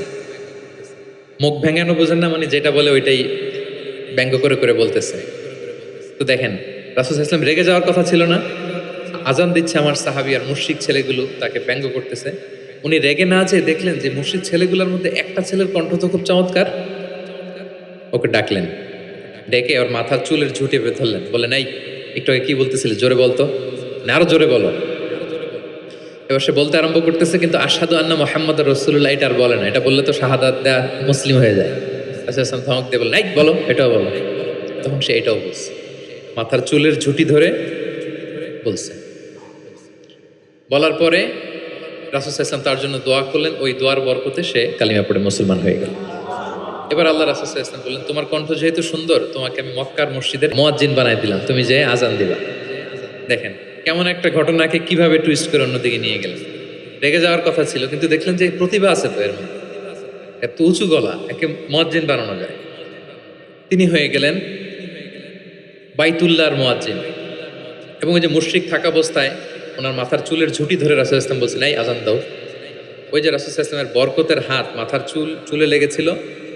মুখ ভেঙানো বোঝেন না, মানে যেটা বলে ওইটাই ব্যঙ্গ করে করে বলতেছে। তো দেখেন রাসূল সাল্লাল্লাহু আলাইহি ওয়াসাল্লাম রেগে যাওয়ার কথা ছিল না, আজান দিচ্ছে আমার সাহাবী আর মুশরিক ছেলেগুলো তাকে ব্যঙ্গ করতেছে। উনি রেগে না যেয়ে দেখলেন যে মুশরিক ছেলেগুলোর মধ্যে একটা ছেলের কণ্ঠ তো খুব চমৎকার, ওকে ডাকলেন, ডেকে ওর মাথার চুলের ঝুঁটি বেঁধে ধরলেন, বলে নাই একটু আগে কি বলতেছিলে, জোরে বলতো না, আরো জোরে বলো। এবার সে বলতে আরম্ভ করতেছে, কিন্তু আশহাদু আন্না মুহাম্মাদুর রাসূলুল্লাহ এটা আর বলে না, এটা বললে তো শাহাদাত দেয়া মুসলিম হয়ে যায়। রাসূল ধমক দিয়ে বলে, নাই বলো, এটাও বলো। তখন সে এটাও বলছে, মাথার চুলের ঝুঁটি ধরে বলছে। বলার পরে রাসূল সাল্লাল্লাহু আলাইহি ওয়াসাল্লাম তার জন্য দোয়া করলেন, ওই দোয়ার বরকতে সে কালিমা পড়ে মুসলমান হয়ে গেল। এবার আল্লাহ রাসূল সাল্লাল্লাহু আলাইহি ওয়াসাল্লাম বললেন, তোমার কণ্ঠ যেহেতু সুন্দর, তোমাকে আমি মক্কার মসজিদের মুয়াজ্জিন বানাই দিলাম, তুমি যে আজান দিবা। দেখেন কেমন একটা ঘটনাকে কিভাবে টুইস্ট করে অন্যদিকে নিয়ে গেলেন। রেগে যাওয়ার কথা ছিল, কিন্তু দেখলেন যে প্রতিভা আছে তো এর মধ্যে, এত উঁচু গলা, একে মুয়াজ্জিন বানানো যায়। তিনি হয়ে গেলেন বাইতুল্লাহর মুয়াজ্জিন। এবং ওই যে মুশরিক থাকা অবস্থায় ওনার মাথার চুলের ঝুঁটি ধরে রাসূল ইসলাম বলছেন, এই আজান দাও। ওই যে রাসূল ইসলামের বরকতের হাত মাথার চুলে লেগেছিল,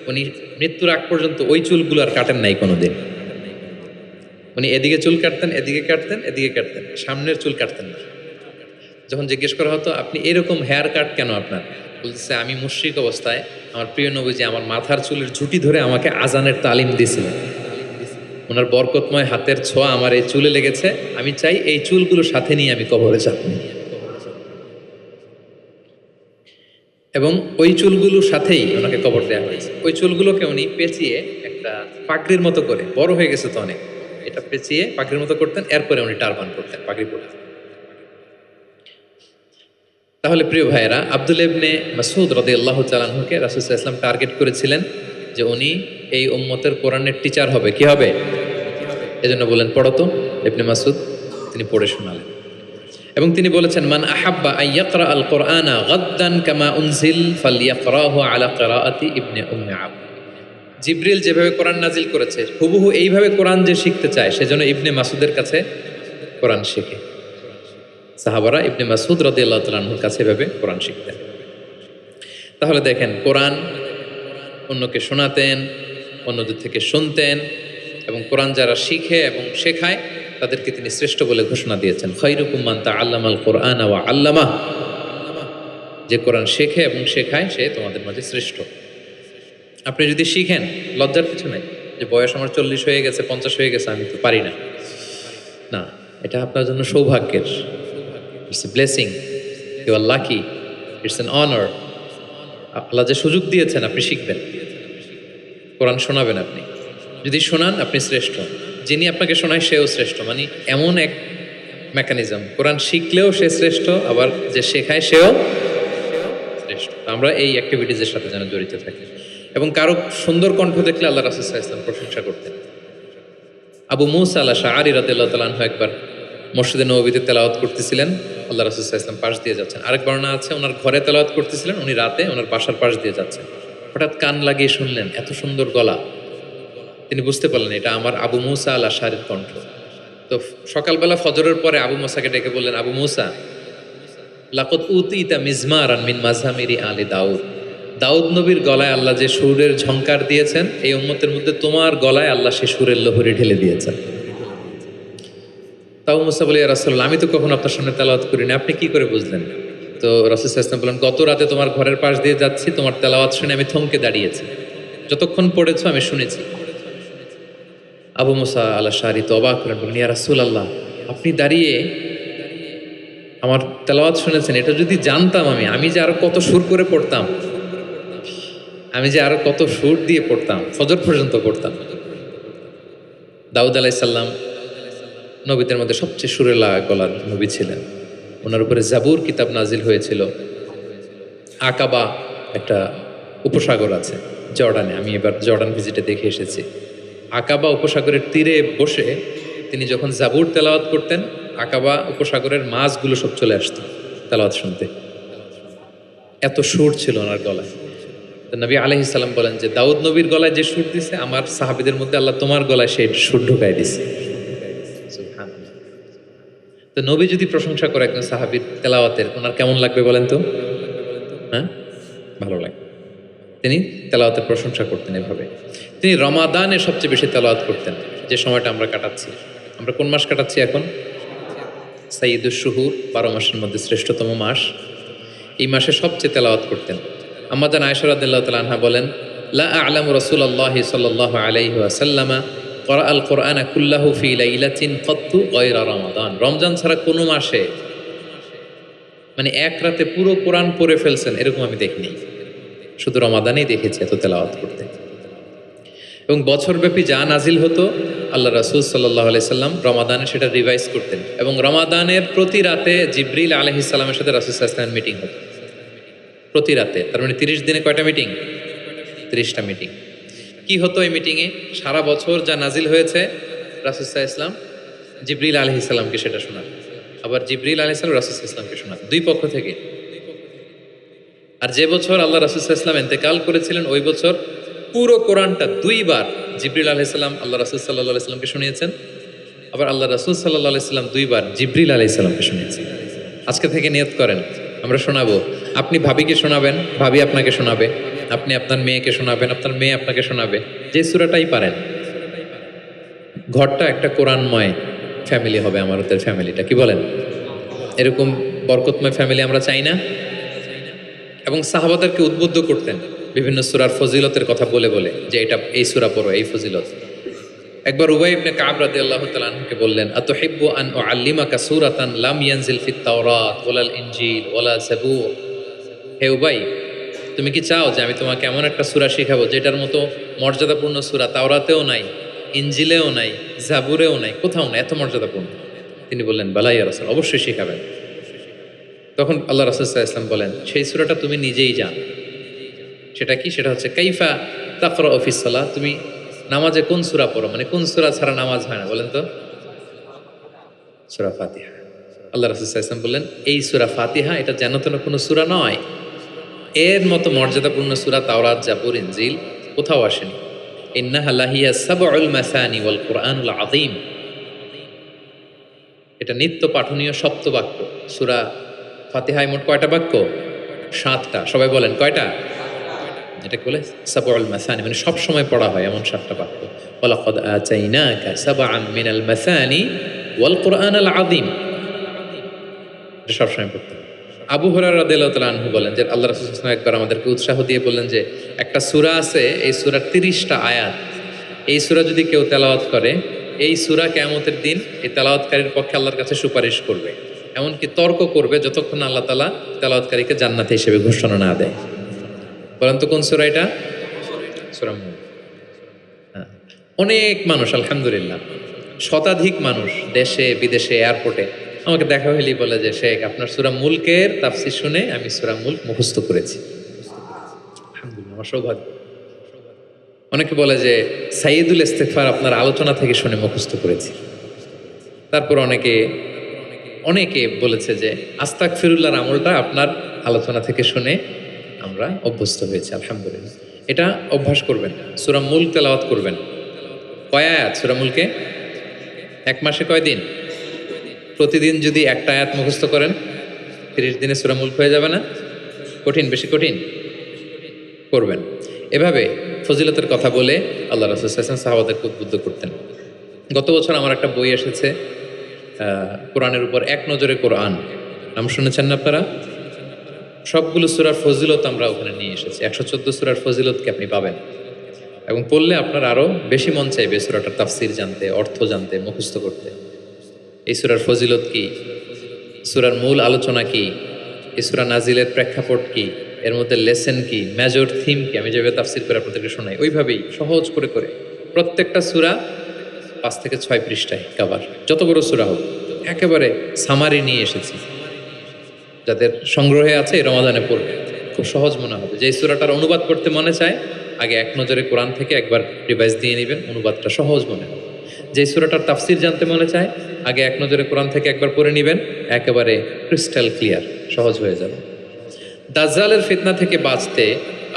উনি মৃত্যুর আগ পর্যন্ত ওই চুলগুলো আর কাটেন নাই কোনোদিন। উনি এদিকে চুল কাটতেন, এদিকে কাটতেন, এদিকে কাটতেন, সামনের চুল কাটতেন না। যখন জিজ্ঞেস করা হতো আপনি এরকম হেয়ার কাট কেন আপনার, বলতেছে আমি মুশরিক অবস্থায় আমার প্রিয় নবীজি আমার মাথার চুলের ঝুঁটি ধরে আমাকে আজানের তালিম দিয়েছিলেন, ওনার বরকতময় হাতের ছোঁয়া আমার এই চুলে লেগেছে, আমি চাই এই চুলগুলো সাথে নিয়ে আমি কবরে যাব। এবং ওই চুলগুলোর সাথেই ওনাকে কবর দেওয়া হয়েছে। ওই চুলগুলোকে উনি পেঁচিয়ে একটা পাগড়ির মতো করে, বড় হয়ে গেছে তো অনেক, এটা পেঁচিয়ে পাগড়ির মতো করতেন, এরপরে উনি টারবান করতেন, পাগড়ি পরতেন। তাহলে প্রিয় ভাইয়েরা, আব্দুল্লাহ ইবনে মাসউদ রাদিয়াল্লাহু তাআলা আনহুকে রাসূল সাল্লাল্লাহু আলাইহি ওয়াসাল্লাম টার্গেট করেছিলেন যে উনি এই উম্মতের কোরআনের টিচার হবে। কি হবে? এজন্য বলেন পড়ো তো ইবনে মাসউদ, তিনি পড়ে শোনালেন। এবং তিনি বলেছেন, মান আহাব্বা আন ইয়াকরা আল কোরআনা গাদ্দান কামা উনজিল ফালইয়াকরাহু আলা কিরাআতি ইবনে উম্মি আবদ। জিবরিল যেভাবে কোরআন নাজিল করেছে হুবহু এইভাবে কোরআন যে শিখতে চায়, সেজন্য ইবনে মাসউদের কাছে কোরআন শেখে। সাহাবারা ইবনে মাসউদ রাদিয়াল্লাহু তাআলা আনহুর কাছে এভাবে কোরআন শিখতেন। তাহলে দেখেন, কোরআন অন্যকে শোনাতেন, অন্যদের থেকে শুনতেন, এবং কোরআন যারা শিখে এবং শেখায় তাদেরকে তিনি শ্রেষ্ঠ বলে ঘোষণা দিয়েছেন। খায়রুকুম মান তাআল্লামাল কুরআনা ওয়া আল্লামাহ, যে কোরআন শেখে এবং শেখায় সে তোমাদের মাঝে শ্রেষ্ঠ। আপনি যদি শিখেন, লজ্জার কিছু নাই যে বয়স আমার 40 হয়ে গেছে, 50 হয়ে গেছে, আমি তো পারি না। না, এটা আপনার জন্য সৌভাগ্যের, it's a blessing, you are lucky, it's an honour. আল্লাহ যে সুযোগ দিয়েছেন আপনি শিখবেন, কোরআন শোনাবেন। আপনি যদি শোনান আপনি শ্রেষ্ঠ, যিনি আপনাকে শোনায় সেও শ্রেষ্ঠ। মানে এমন এক মেকানিজম, কোরআন শিখলেও সে শ্রেষ্ঠ, আবার যে শেখায় সেও শ্রেষ্ঠ। আমরা এই অ্যাক্টিভিটিজের সাথে যেন জড়িত থাকি। এবং কারো সুন্দর কণ্ঠ দেখলে আল্লাহ রাসূল সাল্লাল্লাহু আলাইহি ওয়াসাল্লাম প্রশংসা করতেন। আবু মুসা আল আশআরী রাদিয়াল্লাহু তাআলা আনহু একবার মসজিদে নববীতে তেলাওয়াত করতেছিলেন, আল্লাহ রাসূল সাল্লাল্লাহু আলাইহি ওয়াসাল্লাম পাশ দিয়ে যাচ্ছেন। আরেক বর্ণনা আছে ওনার ঘরে তেলাওয়াত করতেছিলেন, উনি রাতে ওনার বাসার পাশ দিয়ে যাচ্ছেন। হঠাৎ কান লাগিয়ে শুনলেন এত সুন্দর গলা, তিনি বুঝতে পারলেন এটা আমার আবু মুসা আল আশআরীর কণ্ঠ। তো সকালবেলা ফজরের পরে আবু মুসাকে ডেকে বললেন, আবু মুসা, লাকাদ উতিতা মিজমারান মিন মাযহামিরি আলি দাউদ, দাউদ নবীর গলায় আল্লাহ যে সুরের ঝংকার দিয়েছেন, এই উম্মতের মধ্যে তোমার গলায় আল্লাহ সে সুরের লহরী ঢেলে দিয়েছেন। তাও মুসা বলে, ইয়া রাসূলুল্লাহ, আমি তো কখনো আপনার সামনে তেলাওয়াত করিনি, আপনি কি করে বুঝলেন? তো রাসূল সাল্লাল্লাহু আলাইহি ওয়াসাল্লাম বলেন, গত রাতে তোমার ঘরের পাশ দিয়ে যাচ্ছি, তোমার তেলাওয়াত শুনে আমি থমকে দাঁড়িয়েছি, যতক্ষণ পড়েছো আমি শুনেছি। আবু মুসা আল আশআরী তো অবাক হলেন, বললেন, ইয়া রাসূলুল্লাহ, আপনি দাঁড়িয়ে আমার তেলাওয়াত শুনেছেন, এটা যদি জানতাম আমি যে আরো কত সুর করে পড়তাম, আমি যে আরো কত সুর দিয়ে পড়তাম, ফজর পর্যন্ত পড়তাম। দাউদ আলাইহিস সালাম নবীদের মধ্যে সবচেয়ে সুরেলা গলার নবী ছিলেন। ওনার উপরে জাবুর কিতাব নাজিল হয়েছিল। আকাবা একটা উপসাগর আছে জর্ডানে, আমি এবার জর্ডান ভিজিটে দেখে এসেছি। আকাবা উপসাগরের তীরে বসে তিনি যখন জাবুর তেলাওয়াত করতেন, আকাবা উপসাগরের মাছগুলো সব চলে আসতো তেলাওয়াত শুনতে, এত সুর ছিল ওনার গলায়। তো নবী আলাইহিস সালাম বলেন যে, দাউদ নবীর গলায় যে সুর দিছে, আমার সাহাবীদের মধ্যে আল্লাহ তোমার গলায় সেই সুর ঢুকাই দিছে। সুবহানাল্লাহ। তো নবী যদি প্রশংসা করে একজন সাহাবীর তেলাওয়াতের, ওনার কেমন লাগবে বলেন তো? হ্যাঁ, ভালো লাগে। তিনি তেলাওয়াতের প্রশংসা করতেন এভাবে। তিনি রমাদানে সবচেয়ে বেশি তেলাওয়াত করতেন, যে সময়টা আমরা কাটাচ্ছি। আমরা কোন মাস কাটাচ্ছি এখন? সাইয়্যিদুশ শুহুর, 12 মাসের মধ্যে শ্রেষ্ঠতম মাস। এই মাসে সবচেয়ে তেলাওয়াত করতেন। আম্মা জান আয়েশা রাদিয়াল্লাহু তাআলা আনহা বলেন, লা আ'লামু রাসূলুল্লাহি সাল্লাল্লাহু আলাইহি ওয়াসাল্লামা ক্বারাআল কুরআনা কুল্লাহু ফি লাইলাতিন কাত্তু গায়রা রমাদান। রমজান ছাড়া কোনো মাসে মানে এক রাতে পুরো কোরআন পড়ে ফেলছেন এরকম আমি দেখিনি, শুধু রমাদানেই দেখেছি এত তেলাওয়াত করতে। এবং বছরব্যাপী যা নাজিল হতো, আল্লাহ রাসূল সাল্লাল্লাহু আলাইহি সাল্লাম রমাদানে সেটা রিভাইজ করতেন। এবং রমাদানের প্রতি রাতে জিবরিল আলাইহিস সালামের সাথে রাসূল সাল্লাল্লাহু আলাইহি ওয়াসাল্লামের মিটিং হতো প্রতি রাতে। তার মানে 30 দিনে কয়টা মিটিং? 30টা মিটিং। কি হতো এই মিটিংয়ে? সারা বছর যা নাজিল হয়েছে রাসূল সাল্লাল্লাহু আলাইহি ওয়াসাল্লাম জিবরিল আলাইহিস সালামকে সেটা শোনান, আবার জিবরিল আলাইহিস সালাম রাসূল সাল্লাল্লাহু আলাইহি ওয়াসাল্লামকে শোনান, দুই পক্ষ থেকে। আর যে বছর আল্লাহ রাসূল সাল্লাল্লাহু আলাইহি ওয়াসাল্লাম ইন্তেকাল করেছিলেন, ওই বছর পুরো কোরআনটা দুইবার জিবরিল আলাইহিস সালাম আল্লাহ রাসূল সাল্লাল্লাহু আলাইহি ওয়াসাল্লামকে শুনিয়েছেন, আবার আল্লাহ রাসূল সাল্লাল্লাহু আলাইহি ওয়াসাল্লাম দুইবার জিবরিল আলাইহিস সালামকে শুনিয়েছেন। আজকে থেকে নিয়ত করেন, আমরা শোনাবো। আপনি ভাবিকে শোনাবেন, ভাবি আপনাকে শোনাবে, আপনি আপনার মেয়েকে শোনাবেন, আপনার মেয়ে আপনাকে শোনাবে, যে সূরাটাই পারেন। ঘরটা একটা কোরআনময় ফ্যামিলি হবে, আমাদের ফ্যামিলিটা, কি বলেন? এরকম বরকতময় ফ্যামিলি আমরা চাই না? এবং সাহাবাদেরকে উদ্বুদ্ধ করতেন বিভিন্ন সূরার ফজিলতের কথা বলে বলে, যে এটা এই সূরা পড়ো, এই ফজিলত। একবার উবাই ইবনে কাব রাদিয়াল্লাহু তাআলা আনহুকে বললেন, আতুহিব্বু আন উআল্লিমাকা সূরাতান লাম ইয়ানজিল ফিত তাওরাত ওয়ালাল ইনজিল ওয়ালা জাবুর। হে উবাই, তুমি কি চাও যে আমি তোমাকে এমন একটা সূরা শেখাবো যেটার মতো মর্যাদাপূর্ণ সূরা তাওরাতেও নাই, ইনজিলেও নাই, জাবুরেও নাই, কোথাও নাই, এত মর্যাদাপূর্ণ? তিনি বললেন, বালা ইয়া রাসূল, অবশ্যই শেখাবেন। তখন আল্লাহ রাসূল সাল্লাল্লাহু আলাইহি ওয়াসাল্লাম বলেন, সেই সূরাটা তুমি নিজেই জানো। সেটা কি? সেটা হচ্ছে কাইফা তাকরাউ ফিস সালাহ। তুমি নামাজে কোন সূরা পড়ো, মানে কোন সূরা ছাড়া নামাজ হয় না, বলেন তো? সূরা ফাতিহা। আল্লাহ রাসূল সাল্লাল্লাহু আলাইহি ওয়াসাল্লাম বললেন, এই সূরা ফাতিহা এটা যেন তেন কোনো সূরা নয়, এর মতো মর্যাদাপূর্ণ সূরা তাওরাত, জাবুর, ইনজিল কোথাও আসেনি। ইন্নাহা লাহিয়া সাবউল মাসানি ওয়াল কুরআনুল আযীম। এটা নিত্য পাঠনীয় সপ্তবাক্য। সূরা ফাতিহায় মোট কয়টা বাক্য? 7টা। সবাই বলেন কয়টা? এটা বলে সাবউল মাসানি, মানে সব সময় পড়া হয় এমন 7টা বাক্য। ওয়ালাকাদ আতাইনাকা সাবআম মিনাল মাসানি ওয়াল কুরআনুল আযীম। এটা সব সময় পড়তে হবে। আবু হুরায়রা রাদিয়াল্লাহু তাআলা আনহু বলেন যে আল্লাহ রাসূল সাল্লাল্লাহু আলাইহি ওয়াসাল্লাম একবার আমাদেরকে উৎসাহ দিয়ে বললেন যে একটা সূরা আছে, এই সূরার 30টা আয়াত, এই সূরা যদি কেউ তেলাওয়াত করে, এই সূরা কিয়ামতের দিন এই তেলাওয়াতকারীর পক্ষে আল্লাহর কাছে সুপারিশ করবে, এমনকি তর্ক করবে যতক্ষণ আল্লাহ তাআলা তেলাওয়াতকারীকে জান্নাতি হিসেবে ঘোষণা না দেয়। বলেন তো কোন সূরা এটা? সূরা মুলক। হ্যাঁ, অনেক মানুষ, আলহামদুলিল্লাহ শতাধিক মানুষ দেশে বিদেশে এয়ারপোর্টে আমাকে দেখা হইলেই বলে যে শেখ, আপনার সূরা মুলকের তাফসীর শুনে আমি সূরা মুলক মুখস্থ করেছি। আলহামদুলিল্লাহ, আমার সৌভাগ্য। অনেকে বলে যে সাইয়্যিদুল ইস্তিগফার আপনার আলোচনা থেকে শুনে মুখস্থ করেছি। তারপর অনেকে বলেছে যে আস্তাগফিরুল্লাহর আমলটা আপনার আলোচনা থেকে শুনে আমরা অভ্যস্ত হয়েছি। আলহামদুলিল্লাহ, এটা অভ্যাস করবেন। সূরা মুলক তেলাওয়াত করবেন। কয় আয়াত সূরা মুলকে? এক মাসে কয় দিন? প্রতিদিন যদি একটা আয়াত মুখস্থ করেন, 30 দিনে সূরা মুলক হয়ে যাবে না? কঠিন? বেশি কঠিন? করবেন। এভাবে ফজিলতের কথা বলে আল্লাহ রাসূল সাল্লাল্লাহু আলাইহি ওয়াসাল্লাম সাহাবাদেরকে উদ্বুদ্ধ করতেন। গত বছর আমার একটা বই এসেছে, কোরআনের উপর এক নজরে কোরআন, নাম শুনেছেন না আপনারা? সবগুলো সূরার ফজিলত আমরা ওখানে নিয়ে এসেছি। 114 সূরার ফজিলতকে আপনি পাবেন এবং পড়লে আপনার আরো বেশি মন চাইবে সূরাটার তাফসীর জানতে, অর্থ জানতে, মুখস্থ করতে। এই সূরার ফজিলত কি, সূরার মূল আলোচনা কি, এই সূরা নাজিলের প্রেক্ষাপট কি, এর মধ্যে লেসন কি, মেজর থিম কি, আমি যেভাবে তাফসীর করে আপনাদেরকে শোনাই ওইভাবেই সহজ করে করে প্রত্যেকটা সূরা 5 থেকে 6 পৃষ্ঠায় কভার, যত বড় সূরা হোক একেবারে সামারি নিয়ে এসেছি, যাদের সংগ্রহে আছে এই রমাদানে পড়বে, খুব সহজ মনে হবে। যে সূরাটার অনুবাদ করতে মনে চায় আগে এক নজরে কোরআন থেকে একবার রিভাইজ দিয়ে নেবেন, অনুবাদটা সহজ মনে হবে। যে সূরাটার তাফসীর জানতে মনে চায় আগে এক নজরে কোরআন থেকে একবার পড়ে নেবেন, একেবারে ক্রিস্টাল ক্লিয়ার, সহজ হয়ে যাবে। দাজ্জালের ফিতনা থেকে বাঁচতে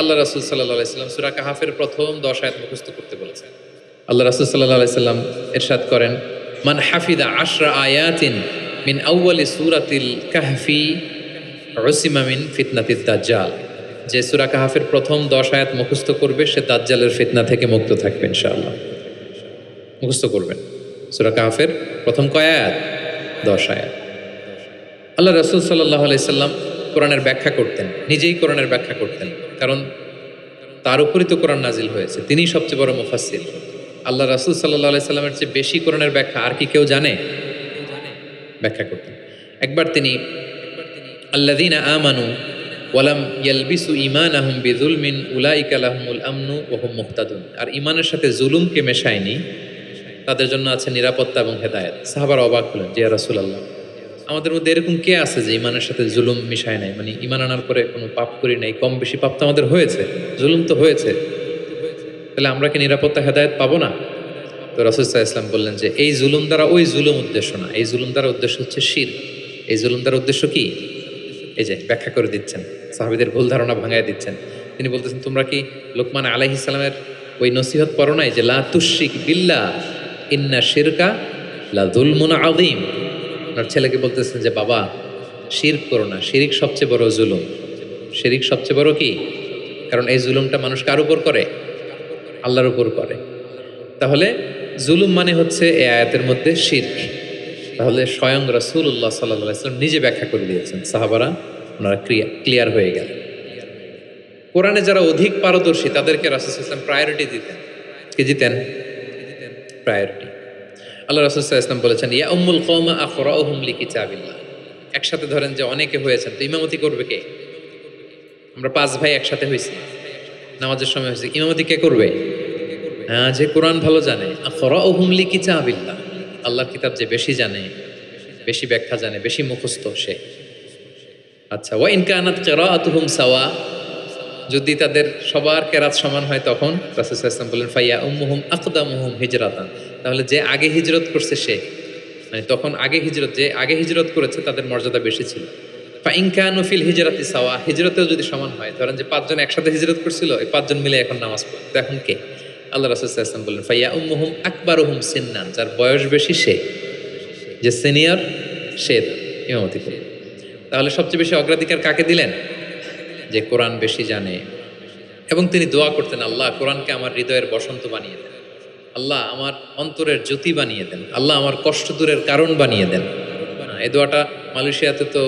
আল্লাহ রাসূল সাল্লাল্লাহু আলাইহি সাল্লাম সূরা কাহাফের প্রথম 10 আয়াত মুখস্থ করতে বলেছেন। আল্লাহ রাসূল সাল্লাল্লাহু আলাইহি সাল্লাম ইরশাদ করেন, মান হাফিদা 10 আয়াতিন মিন আউয়ালি সূরাতিল কাহফি উসিমা মিন ফিতনাতিদ দাজ্জাল। যে সূরা কাহাফের প্রথম 10 আয়াত মুখস্থ করবে সে দাজ্জালের ফিতনা থেকে মুক্ত থাকবে ইনশাআল্লাহ। মুখস্থ করবেন সূরা কাহাফের প্রথম কয় আয়াত? 10 আয়াত। আল্লাহ রাসূল সাল্লাল্লাহু আলাইহি সাল্লাম কোরআনের ব্যাখ্যা করতেন, নিজেই কোরআনের ব্যাখ্যা করতেন, কারণ তার উপরই তো কোরআন নাজিল হয়েছে, তিনিই সবচেয়ে বড় মুফাসসির। আল্লাহ রাসূল সাল্লাল্লাহু আলাইহি সাল্লামের চেয়ে বেশি কোরআনের ব্যাখ্যা আর কি কেউ জানে? ব্যাখ্যা করতেন। একবার তিনি আল্লাযীনা আমানু ওয়া লাম ইয়ালবিসু ঈমানাহুম বিযুলমিন উলাইকা লাহুমুল আমনু ওয়া হুম মুহতাদুন, আর ঈমানের সাথে জুলুমকে মেশায়নি, তাদের জন্য আছে নিরাপত্তা এবং হেদায়েত। সাহাবারা অবাক হলেন যে ইয়া রাসূলুল্লাহ, আমাদের মধ্যে এরকম কে আছে যে ঈমানের সাথে জুলুম মিশায় নাই, মানে ঈমান আনার পরে কোনো পাপ করি নাই, কম বেশি পাপ তো আমাদের হয়েছে, জুলুম তো হয়েছে, তাহলে আমরা কি নিরাপত্তা হেদায়েত পাবো না? তো রাসূল সাল্লাল্লাহু আলাইহি ওয়াসাল্লাম বললেন যে এই জুলুম দ্বারা ওই জুলুম উদ্দেশ্য না, এই জুলুম দ্বারা উদ্দেশ্য হচ্ছে শিরক। এই জুলুম দ্বারা উদ্দেশ্য কি? এই যে ব্যাখ্যা করে দিচ্ছেন, সাহাবীদের ভুল ধারণা ভাঙায় দিচ্ছেন। তিনি বলতেছেন, তোমরা কি লোকমান আলাইহিস সালামের ওই নসিহত পড়ো নাই যে লা তুশরিক বিল্লাহ ইন্না শিরকা লা যুলমুন আযীম? আপনার ছেলেকে বলতেছেন যে বাবা শিরক করো না, শিরিক সবচেয়ে বড় জুলুম। শিরিক সবচেয়ে বড় কি? কারণ এই জুলুমটা মানুষ কার উপর করে? আল্লাহর উপর করে। তাহলে জুলুম মানে হচ্ছে এই আয়াতের মধ্যে শিরক। তাহলে স্বয়ং রাসূলুল্লাহ সাল্লাল্লাহু আলাইহি ওয়াসাল্লাম নিজে ব্যাখ্যা করে দিয়েছেন, সাহাবারা ওনারা ক্লিয়ার হয়ে গেল। কোরআনে যারা অধিক পারদর্শী তাদেরকে রাসূল সাল্লাল্লাহু আলাইহি ওয়াসাল্লাম প্রায়োরিটি দিতেন। কি দিতেন? প্রায়োরিটি। আল্লাহ রাসূল সাল্লাল্লাহু আলাইহি ওয়াসাল্লাম বলেছেন, ইয়া উম্মুল কওমা আকরাউহুম লিকিতাবিল্লাহ। একসাথে ধরেন যে অনেকে হয়েছেন, তো ইমামতি করবে কে? আমরা 5 ভাই একসাথে হয়েছি, নামাজের সময় হয়েছে, ইমামতি কে করবে? হ্যাঁ, যে কোরআন ভালো জানে। আকরাউহুম লিকিতাবিল্লাহ, আল্লাহর কিতাব যে বেশি জানে, বেশি ব্যাখ্যা জানে, বেশি মুখস্থ সে। আচ্ছা, ওয়া ইন কানাত কিরাআতুহুম সাওয়া, যদি তাদের সবার কেরাত সমান হয় তখন রাসূল সাল্লাল্লাহু আলাইহি ওয়াসাল্লাম বলেন ফাইয়া উম্মুহুম আকদামুহুম হিজরাতান, তাহলে যে আগে হিজরত করছে সে, মানে তখন আগে হিজরত, যে আগে হিজরত করেছে তাদের মর্যাদা বেশি ছিল। ফা ইন কানু ফিল হিজরাতি সাওয়া, হিজরতেও যদি সমান হয়, ধরেন যে 5 জন একসাথে হিজরত করছিল, এই 5 জন মিলে এখন নামাজ পড়ে, তো এখন কে? আল্লাহ রাসূল সাল্লাল্লাহু আলাইহি ওয়াসাল্লাম বললেন ফাইয়া উম্মুহুম আকবারুহুম সিন্নান, যার বয়স বেশি সে, যে সিনিয়র সে ইমামতি করবে। তাহলে সবচেয়ে বেশি অগ্রাধিকার কাকে দিলেন? যে কোরআন বেশি জানে। এবং তিনি দোয়া করতেন, আল্লাহ কোরআনকে আমার হৃদয়ের বসন্ত বানিয়ে দেন, আল্লাহ আমার অন্তরের জ্যোতি বানিয়ে দেন, আল্লাহ আমার কষ্ট দূরের কারণ বানিয়ে দেন। এই দোয়াটা মালয়েশিয়াতে তো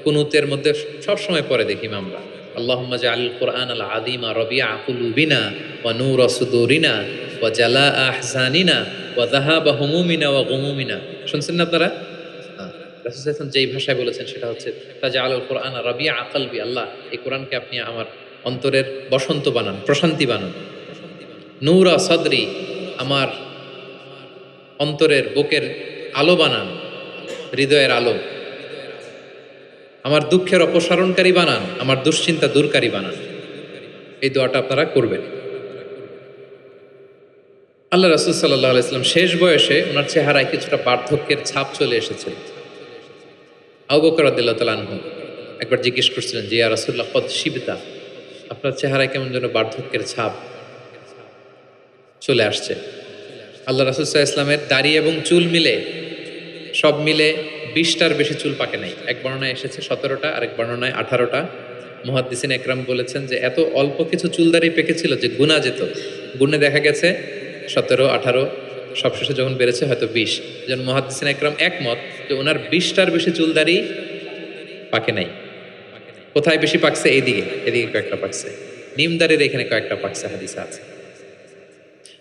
কুনুতের মধ্যে সবসময় পড়ে দেখি আমরা, আল্লাহুম্মা জাআল কোরআন আল আযীমা রাবিআ কুলুবিনা ওয়া নূরা সুদুরিনা ওয়া জালাআ আহজানিনা ওয়া যাহাবা হুমুমিনা ওয়া গুমুমিনা। শুনছেন না আপনারা? রাসূল সাল্লাল্লাহু আলাইহি ওয়াসাল্লাম যেই ভাষায় বলেছেন সেটা হচ্ছে তাজআলুল কোরআন রাবিআ কলবি, আল্লাহ এই কোরআনকে আপনি আমার অন্তরের বসন্ত বানান, প্রশান্তি বানান। নূরা সদরি, আমার অন্তরের বুকের আলো বানান, হৃদয়ের আলো। আমার দুঃখের অপসারণকারী বানান, আমার দুশ্চিন্তা দূরকারী বানান। এই দোয়াটা আপনারা করবেন। আল্লাহ রাসূল সাল্লাল্লাহু আলাইহি ওয়াসাল্লাম শেষ বয়সে ওনার চেহারায় কিছুটা বার্ধক্যের ছাপ চলে এসেছিল। আবু বকর রাদিয়াল্লাহু তাআলা আনহু একবার জিজ্ঞেস করছিলেন যে ইয়া রাসূলুল্লাহ কদ শিবতা, আপনার চেহারায় কেমন যেন বার্ধক্যের ছাপ চলে আসছে। আল্লাহ রাসূল সাল্লাল্লাহু আলাইহি ওয়াসাল্লামের দাড়ি এবং চুল মিলে, সব মিলে 20টার বেশি চুল পাকে নাই। এক বর্ণনায় এসেছে 17টা, আরেক বর্ণনায় 18টা। মুহাদ্দিসিন একরাম বলেছেন যে এত অল্প কিছু চুল দাড়ি পেকেছিল যে গুণা যেত, গুণে দেখা গেছে 17, 18, সবশেষে যখন বেড়েছে হয়তো 20। যেন মুহাদ্দিসিন একরাম একমত যে ওনার 20টার বেশি চুলদারি পাকে নাই। কোথায় বেশি পাকছে? এইদিকে, এদিকে কয়েকটা পাকছে, নিমদারির এখানে কয়েকটা পাকছে, হাদিসে আছে।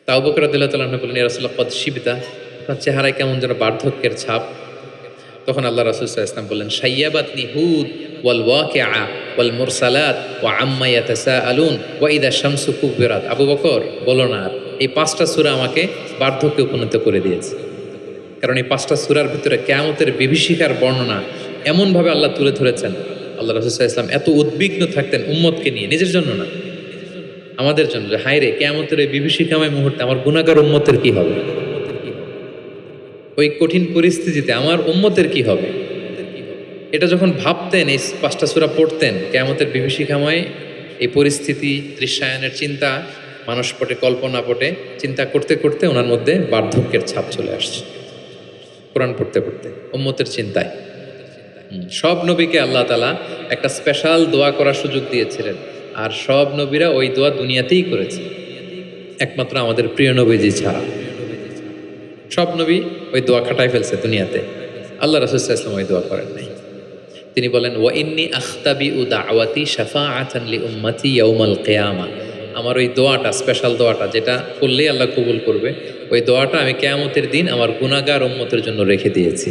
তা আবু বকর রাদিয়াল্লাহু তাআলা বললেন, ইয়া রাসূলুল্লাহ কদ শিবতা, আপনার চেহারায় কেমন যেন বার্ধক্যের ছাপ। তখন আল্লাহ রাসূল সাল্লাল্লাহু আলাইহি ওয়াসাল্লাম বললেন, শাইয়াবাতনি হুদ ওয়াল ওয়াকিআ ওয়াল মুরসালাত ওয়া আম্মা ইয়াতাসাআলুন ওয়া ইযা শামসু কুবিরাত। আবু বকর বলো না আর, এই 5টা সূরা আমাকে বার্ধক্যে উপনীত করে দিয়েছে। কারণ এই 5টা সূরার ভিতরে কিয়ামতের বিভীষিকার বর্ণনা এমনভাবে আল্লাহ তুলে ধরেছেন। আল্লাহ রাসূল সাল্লাল্লাহু আলাইহি ওয়াসাল্লাম এত উদ্বিগ্ন থাকতেন উম্মতকে নিয়ে, নিজের জন্য না, আমাদের জন্য, যে হায় রে কিয়ামতের এই বিভীষিকাময় মুহূর্তে আমার গুনাহগার উম্মতের কি হবে, ওই কঠিন পরিস্থিতিতে আমার উম্মতের কি হবে। এটা যখন ভাবতেন, এই 5টা সূরা পড়তেন, কিয়ামতের বিভীষিকাময় এই পরিস্থিতি দৃশ্যায়নের চিন্তা মানসপটে, কল্পনাপটে চিন্তা করতে করতে ওনার মধ্যে বার্ধক্যের ছাপ চলে আসছে। কোরআন পড়তে পড়তে উম্মতের চিন্তায়। সব নবীকে আল্লাহ তাআলা একটা স্পেশাল দোয়া করার সুযোগ দিয়েছিলেন, আর সব নবীরা ওই দোয়া দুনিয়াতেই করেছে, একমাত্র আমাদের প্রিয় নবীজি ছাড়া। সব নবী ওই দোয়া খাটায় ফেলছে দুনিয়াতে, আল্লাহ রাসূল সাল্লাল্লাহু আলাইহি ওয়াসাল্লাম ওই দোয়া করেন নাই। তিনি বলেন, ওয়া ইন্নী আখতাবিউ দাওয়াতি শাফাআতান লি উম্মতি ইয়াউমাল কিয়ামা। আমার ওই দোয়াটা, স্পেশাল দোয়াটা, যেটা করলেই আল্লাহ কবুল করবে, ওই দোয়াটা আমি কিয়ামতের দিন আমার গুনাহগার উম্মতের জন্য রেখে দিয়েছি।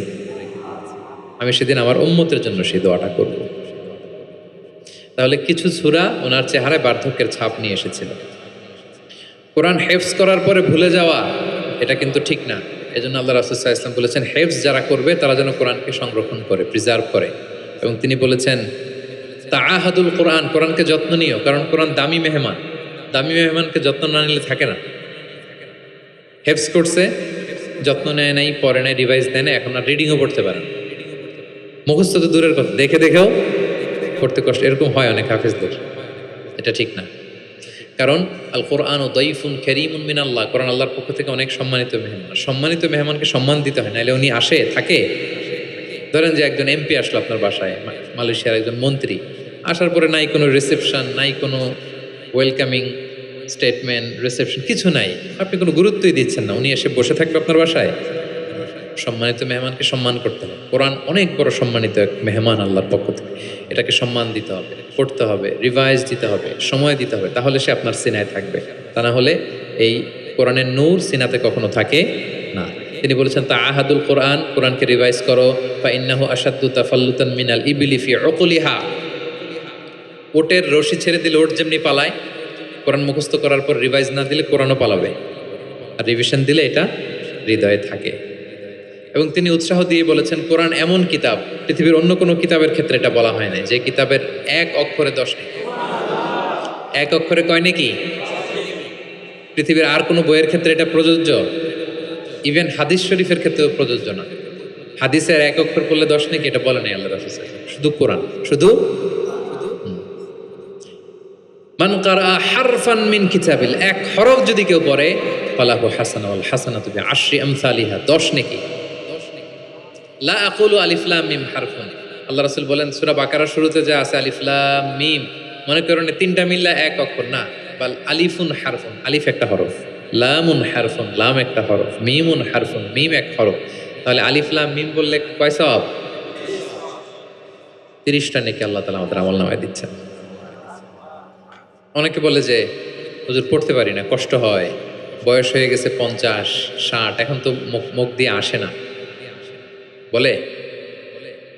আমি সেদিন আমার উম্মতের জন্য সেই দোয়াটা করব। তাহলে কিছু সূরা ওনার চেহারায় বার্ধক্যের ছাপ নিয়ে এসেছিল। কোরআন হেফজ করার পরে ভুলে যাওয়া, এটা কিন্তু ঠিক না। এজন্য আল্লাহ রাসূল সাল্লাল্লাহু আলাইহি ওয়াসাল্লাম বলেছেন, হেফজ যারা করবে তারা যেন কোরআনকে সংরক্ষণ করে, প্রিজার্ভ করে। এবং তিনি বলেছেন, তাআহাদুল কোরআন, কোরআনকে যত্ন নিও, কারণ কোরআন দামি মেহমান, দামি মেহমানকে যত্ন না নিলে থাকে না। হেফজ করছে, যত্ন নেয় নাই, পড়ে নাই, রিভাইজ দেয় না, এখন আর রিডিংও পড়তে পারে না। মুখস্থ তো দূরের কথা, দেখে দেখেও পড়তে কষ্ট, এরকম হয় অনেক হাফেজদের। এটা ঠিক না, কারণ আল কোরআন দাইফুন কারীমুন মিনাল্লাহ, কোরআন আল্লাহর পক্ষ থেকে অনেক সম্মানিত মেহমান। সম্মানিত মেহমানকে সম্মান দিতে হয়, নাহলে উনি আসে থাকে। ধরেন যে একজন এমপি আসলো আপনার বাসায়, মালয়েশিয়ার একজন মন্ত্রী, আসার পরে নাই কোনো রিসেপশন, নাই কোনো ওয়েলকামিং স্টেটমেন্ট, রিসেপশন কিছু নাই, আপনি কোনো গুরুত্বই দিচ্ছেন না, উনি এসে বসে থাকবে আপনার বাসায়। সম্মানিত মেহমানকে সম্মান করতে হবে। কোরআন অনেক বড় সম্মানিত এক মেহমান আল্লাহর পক্ষ থেকে, এটাকে সম্মান দিতে হবে, পড়তে হবে, রিভাইজ দিতে হবে, সময় দিতে হবে, তাহলে সে আপনার সিনায় থাকবে। তা না হলে এই কোরআনের নূর সিনাতে কখনো থাকে না। তিনি বলেছেন, তাআহাদুল কোরআন, কোরআনকে রিভাইজ করো, ফা ইন্নাহু আশাদ্দু তাফাল্লুতান মিনাল ইবলি ফি উকুলিহা। ওটের রশি ছেড়ে দিলে ওট যেমনি পালায়, কোরআন মুখস্থ করার পর রিভাইজ না দিলে কোরআনও পালাবে, আর রিভিশন দিলে এটা হৃদয়ে থাকে। এবং তিনি উৎসাহ দিয়ে বলেছেন, কোরআন এমন কিতাব, পৃথিবীর অন্য কোনো কিতাবের ক্ষেত্রে এটা বলা হয় না, যে কিতাবের এক অক্ষরে 10 নেকি, এক অক্ষরে কয় নাকি। পৃথিবীর আর কোনো বইয়ের ক্ষেত্রে এটা প্রযোজ্য, ইভেন হাদিস শরীফের ক্ষেত্রেও প্রযোজ্য না। হাদিসের এক অক্ষর পড়লে 10 নাকি, এটা বলে নাই আল্লাহ রাসূল, শুধু কোরআন। শুধু মান কারা হারফান মিন কিতাবিল, এক হরফ যদি কেউ পড়ে, ফালাহু হাসানা ওয়াল হাসানাতু বিআশরি আমসালিহা, 10 নেকি। লা আকুলু আলিফ লাম মিম হারফুন, আল্লাহ রাসূল বলেন সূরা বাকারার শুরুতে যা আছে আলিফ লাম মিম, মনে করেন তিনটা মিললে এক অক্ষর না, বাল আলিফুন হারফুন, আলিফ একটা হরফ, লামুন হারফুন, লাম একটা হরফ, মিমুন হারফুন, মিম এক হরফ। তাহলে আলিফ লাম মিম বললে কয় সওয়াব? 30টা নেকি আল্লাহ তাআলা আমাদের আমলনামায় দিচ্ছেন। অনেকে বলে যে হুজুর পড়তে পারি না, কষ্ট হয়, বয়স হয়ে গেছে 50, 60, এখন তো মুখ দিয়ে আসে না, বলে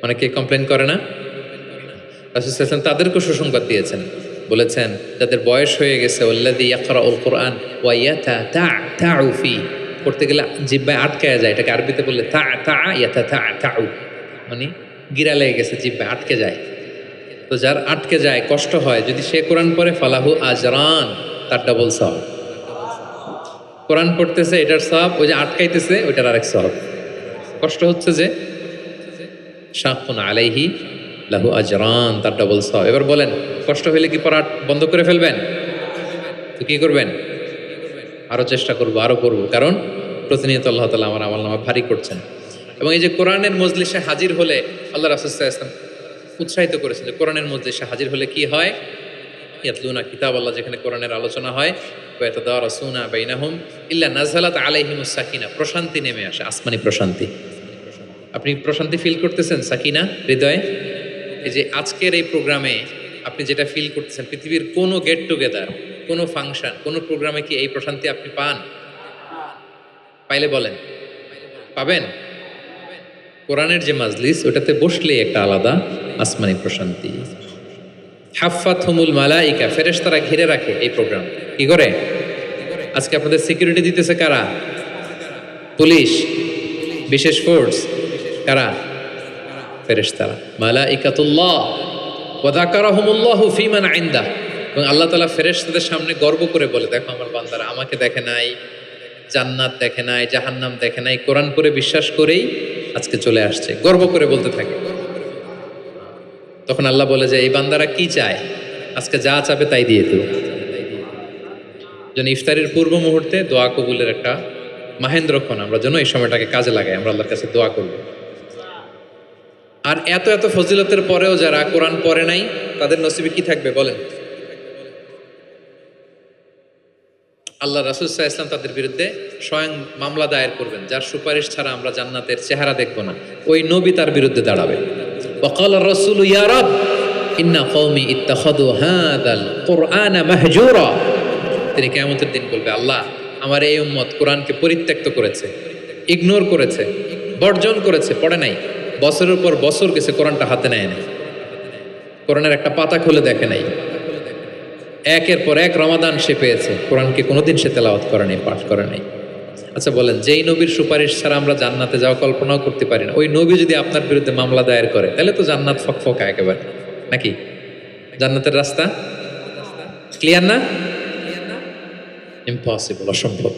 অনেকে কমপ্লেন করে না। রাসূল সাল্লাল্লাহু আলাইহি ওয়াসাল্লাম তাদেরকে সুসংবাদ দিয়েছেন, বলেছেন যাদের বয়স হয়ে গেছে, ওয়াল্লাযী ইয়াকরাউল কুরআন ওয়া ইয়াতাতাউ ফি, পড়তে গেলে জিহ্বায় আটকায়া যায়, এটাকে আরবিতে বললে তা ইয়াতাতাউ, মানে গিরা লেগে গেছে, জিহ্বায় আটকে যায়। তো যার আটকে যায়, কষ্ট হয়, যদি সে কোরআন পড়ে, ফালাহু আজরান, তার ডাবল সওয়াব। কোরআন পড়তেছে এটার সওয়াব, ওই যে আটকাইতেছে ওইটার আরেক সওয়াব। কষ্ট হচ্ছে যে, শাকুন আলাইহি লাহু আজরান, তার ডাবল সওয়াব। এবার বলেন, কষ্ট হইলে কি পড়া বন্ধ করে ফেলবেন? তো কি করবেন? আরো চেষ্টা করবো, আরো পড়বো, কারণ প্রতিনিয়ত আল্লাহ তাআলা আমার আমলনামা ভারী করছেন। এবং এই যে কোরআনের মজলিসে হাজির হলে, আল্লাহ রাসূল সাল্লাল্লাহু আলাইহি ওয়াসাল্লাম উৎসাহিত করেছেন যে কোরআনের মজলিসে হাজির হলে কি হয়? ইয়াতলুনা কিতাব আল্লাহ, যেখানে কোরআনের আলোচনা হয়, ওয়া ইয়াতাদারাসুনা বাইনাহুম ইল্লা নাযালাত আলাইহিমুস সাকিনা, প্রশান্তি নেমে আসে, আসমানি প্রশান্তি। আপনি প্রশান্তি ফিল করতেছেন সাকিনা হৃদয়ে? এই যে আজকের এই প্রোগ্রামে আপনি যেটা ফিল করতেছেন, পৃথিবীর কোনো গেট টুগেদার, কোনো ফাংশন, কোনো প্রোগ্রামে কি এই প্রশান্তি আপনি পান? পাইলে বলেন, পাবেন? কোরআনের যে মাজলিস, ওটাতে বসলে একটা আলাদা আসমানি প্রশান্তি। হাফফাতহুমুল মালাইকা, ফেরেশতারা ঘিরে রাখে এই প্রোগ্রাম। কি করে? আজকে আপনাদের সিকিউরিটি দিতেছে কারা? পুলিশ, বিশেষ ফোর্স, কারা? ফেরেশতারা। মালাইকাতুল্লাহ ওয়া যাকারাহুমুল্লাহু ফীমান ইনদাহ, এবং আল্লাহ তাআলা ফেরেশতাদের সামনে গর্ব করে বলে, দেখো আমার বান্দারা আমাকে দেখে নাই, জান্নাত দেখে নাই, জাহান্নাম দেখে নাই, কোরআন পড়ে বিশ্বাস করেই আজকে চলে আসছে, গর্ব করে বলতে থাকে। তখন আল্লাহ বলে যে এই বান্দারা কি চায়, আজকে যা চাবে তাই দিয়ে দেব। যেন ইফতারের পূর্ব মুহূর্তে দোয়া কবুলের একটা মাহেন্দ্রক্ষণ আমরা যেন এই সময়টাকে কাজে লাগাই, আমরা আল্লাহর কাছে দোয়া করব। আর এত এত ফজিলতের পরেও যারা কোরআন পড়ে নাই, তাদের নসিবে কি থাকবে বলেন? আল্লাহ রাসূল সাল্লাল্লাহু আলাইহি ওয়াসাল্লাম তাদের বিরুদ্ধে স্বয়ং মামলা দায়ের করবেন, যার সুপারিশ ছাড়া আমরা জান্নাতের চেহারা দেখব না। ওই নবী তার বিরুদ্ধে দাঁড়াবে। ওয়াকাল রাসূল ইয়া রাব ইন্না কওমি ইত্তাখাযু হাযাল কুরআনা মাহজুরা, তিনি কিয়ামতের দিন বলবে, আল্লাহ আমার এই উম্মত কোরআনকে পরিত্যক্ত করেছে, ইগনোর করেছে, বর্জন করেছে, পড়ে নাই। বছরের পর বছর গেছে, কোরআনটা হাতে নেয় নাই, কোরআনের একটা পাতা খুলে দেখে নাই। একের পর এক রমাদান সে পেয়েছে, কোরআনকে কোনোদিন সে তেলাওয়াত করে নাই, পাঠ করে নাই। আচ্ছা বলেন, যেই নবীর সুপারিশ ছাড়া আমরা জান্নাতে যাওয়া কল্পনাও করতে পারি না, ওই নবী যদি আপনার বিরুদ্ধে মামলা দায়ের করে, তাহলে তো জান্নাত ফকফকা একেবারে, নাকি? জান্নাতের রাস্তা ক্লিয়ার না? ইম্পসিবল, অসম্ভব।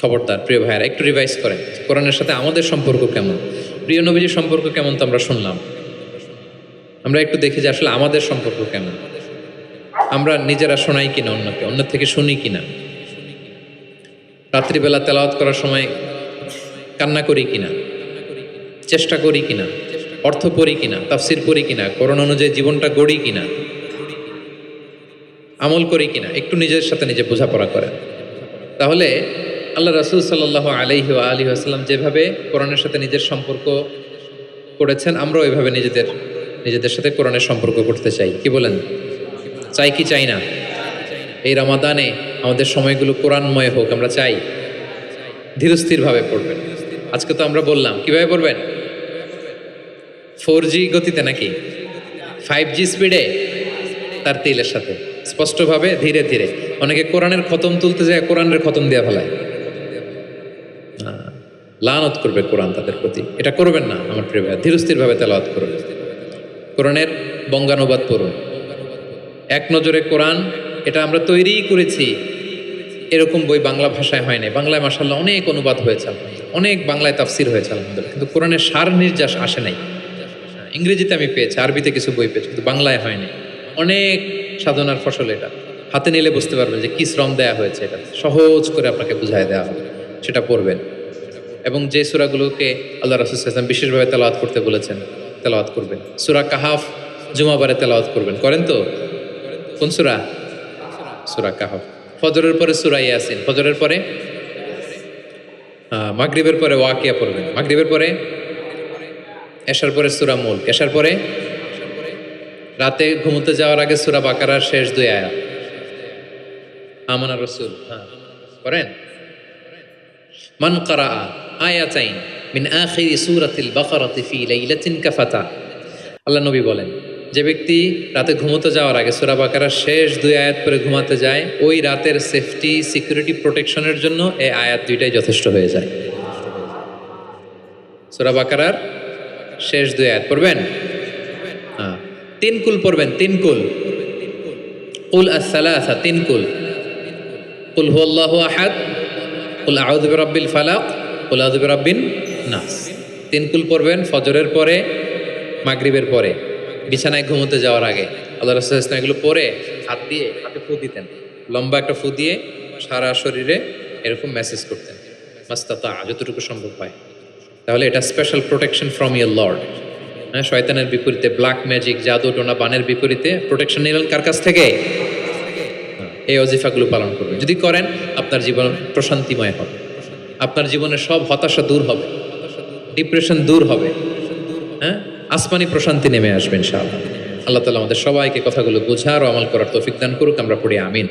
খবরদার প্রিয় ভাইয়েরা, একটু রিভাইজ করেন, কোরআনের সাথে আমাদের সম্পর্ক কেমন, প্রিয় নবীজির সম্পর্ক কেমন তো আমরা শুনলাম। আমরা একটু দেখি যে আসলে আমাদের সম্পর্ক কেমন। আমরা নিজেরা শোনাই কিনা অন্যকে, অন্য থেকে শুনি কিনা, রাত্রিবেলা তেলাওয়াত করার সময় কান্না করি কিনা, চেষ্টা করি কিনা, অর্থ পড়ি কিনা, তাফসির পড়ি কিনা, কোরআন অনুযায়ী জীবনটা গড়ি কিনা, আমল করি কিনা, একটু নিজের সাথে নিজে বোঝাপড়া করেন। তাহলে আল্লাহ রাসূল সাল্লাল্লাহু আলাইহি ওয়া আলিহি ওয়াসাল্লাম যেভাবে কোরআনের সাথে নিজের সম্পর্ক করেছেন, আমরাও এভাবে নিজেদের সাথে কোরআনের সম্পর্ক করতে চাই। কি বলেন? চাই কি চাই না? এই রমাদানে আমাদের সময়গুলো কোরআনময় হোক, আমরা চাই। ধীরস্থিরভাবে পড়বেন। আজকে তো আমরা বললাম কিভাবে পড়বেন, 4G গতিতে নাকি 5G স্পিডে, তার তিলের সাথে স্পষ্টভাবে ধীরে ধীরে। অনেকে কোরআনের খতম তুলতে যায়, কোরআনের খতম দিয়ে ফেলায়, লানত করবে কোরআন তাদের প্রতি। এটা করবেন না আমার প্রিয় ভাই, ধীরস্থিরভাবে তেলাওয়াত করুন, কোরআনের বঙ্গানুবাদ পড়ুন। এক নজরে কোরআন, এটা আমরা তৈরি করেছি, এরকম বই বাংলা ভাষায় হয় নাই। বাংলায় মাশাআল্লাহ অনেক অনুবাদ হয়েছে, অনেক বাংলায় তাফসির হয়েছে আলহামদুলিল্লাহ, কিন্তু কোরআনের সার নির্যাস আসে নাই। ইংরেজিতে আমি পেয়েছি, আরবিতে কিছু বই পেয়েছি, কিন্তু বাংলায় হয়নি। অনেক সাধনার ফসল এটা, হাতে নিলে বুঝতে পারবেন যে কি শ্রম দেয়া হয়েছে, এটা সহজ করে আপনাকে বুঝায় দেওয়া হবে, সেটা পড়বেন। এবং যে সূরাগুলোকে আল্লাহ রাসূল সাল্লাল্লাহু আলাইহি ওয়াসাল্লাম বিশেষভাবে তেলাওয়াত করতে বলেছেন, তেলাওয়াত করবেন। সূরা কাহাফ জুমাবারে তেলাওয়াত করবেন, করেন তো? কোন সূরা? সূরা কাহাফ। ফজরের পরে সূরা ইয়াসিন, ফজরের পরে মাগরিবের পরে ওয়াকিয়া পড়বেন, মাগরিবের পরে এশার পরে সূরা মুলক, এশার পরে রাতে ঘুমোতে যাওয়ার আগে সূরা বাকারার শেষ 2 আয়াত, আমানা রাসূল, করেন। মান ক্বারা আয়াতাইন মিন আখিরি সূরাতিল বাকারাতি ফি লাইলাতিন কাফাতা, আল্লাহ নবী বলেন, যে ব্যক্তি রাতে ঘুমোতে যাওয়ার আগে সূরা বাকারার শেষ 2 আয়াত পরে ঘুমাতে যায়, ওই রাতের সেফটি, সিকিউরিটি, প্রোটেকশনের জন্য এই আয়াত 2টাই যথেষ্ট হয়ে যায়। সূরা বাকারার শেষ 2 আয়াত পড়বেন, 3 কুল পড়বেন, 3 কুল, কুল আস-সালাসা, 3 কুল, কুল হুয়াল্লাহু আহাদ, কুল আউযু বিরাব্বিল ফালাক, কুল আউযু বিরাব্বিন নাস। 3 কুল পড়বেন ফজরের পরে, মাগরিবের পরে, বিছানায় ঘুমোতে যাওয়ার আগে। আল্লাহ রাসূল সাল্লাল্লাহু আলাইহি ওয়াসাল্লাম এগুলো পরে হাতে ফু দিতেন, লম্বা একটা ফু দিয়ে সারা শরীরে এরকম মেসেজ করতেন, মাস্তাতা, যতটুকু সম্ভব হয়। তাহলে এটা special protection from year Lord. হ্যাঁ, শয়তানের বিপরীতে, ব্ল্যাক ম্যাজিক, জাদু টোনা বানের বিপরীতে প্রোটেকশন নিলেন কার কাছ থেকে? এই অজিফাগুলো পালন করবেন। যদি করেন আপনার জীবন প্রশান্তিময় হবে, আপনার জীবনের সব হতাশা দূর হবে, ডিপ্রেশন দূর হবে, হ্যাঁ, আসমানি প্রশান্তি নেমে আসবে ইনশাআল্লাহ। আল্লাহ তাআলা আমাদের সবাইকে কথাগুলো বোঝার ও আমল করার তৌফিক দান করুক। আমরা পড়ি আমিন।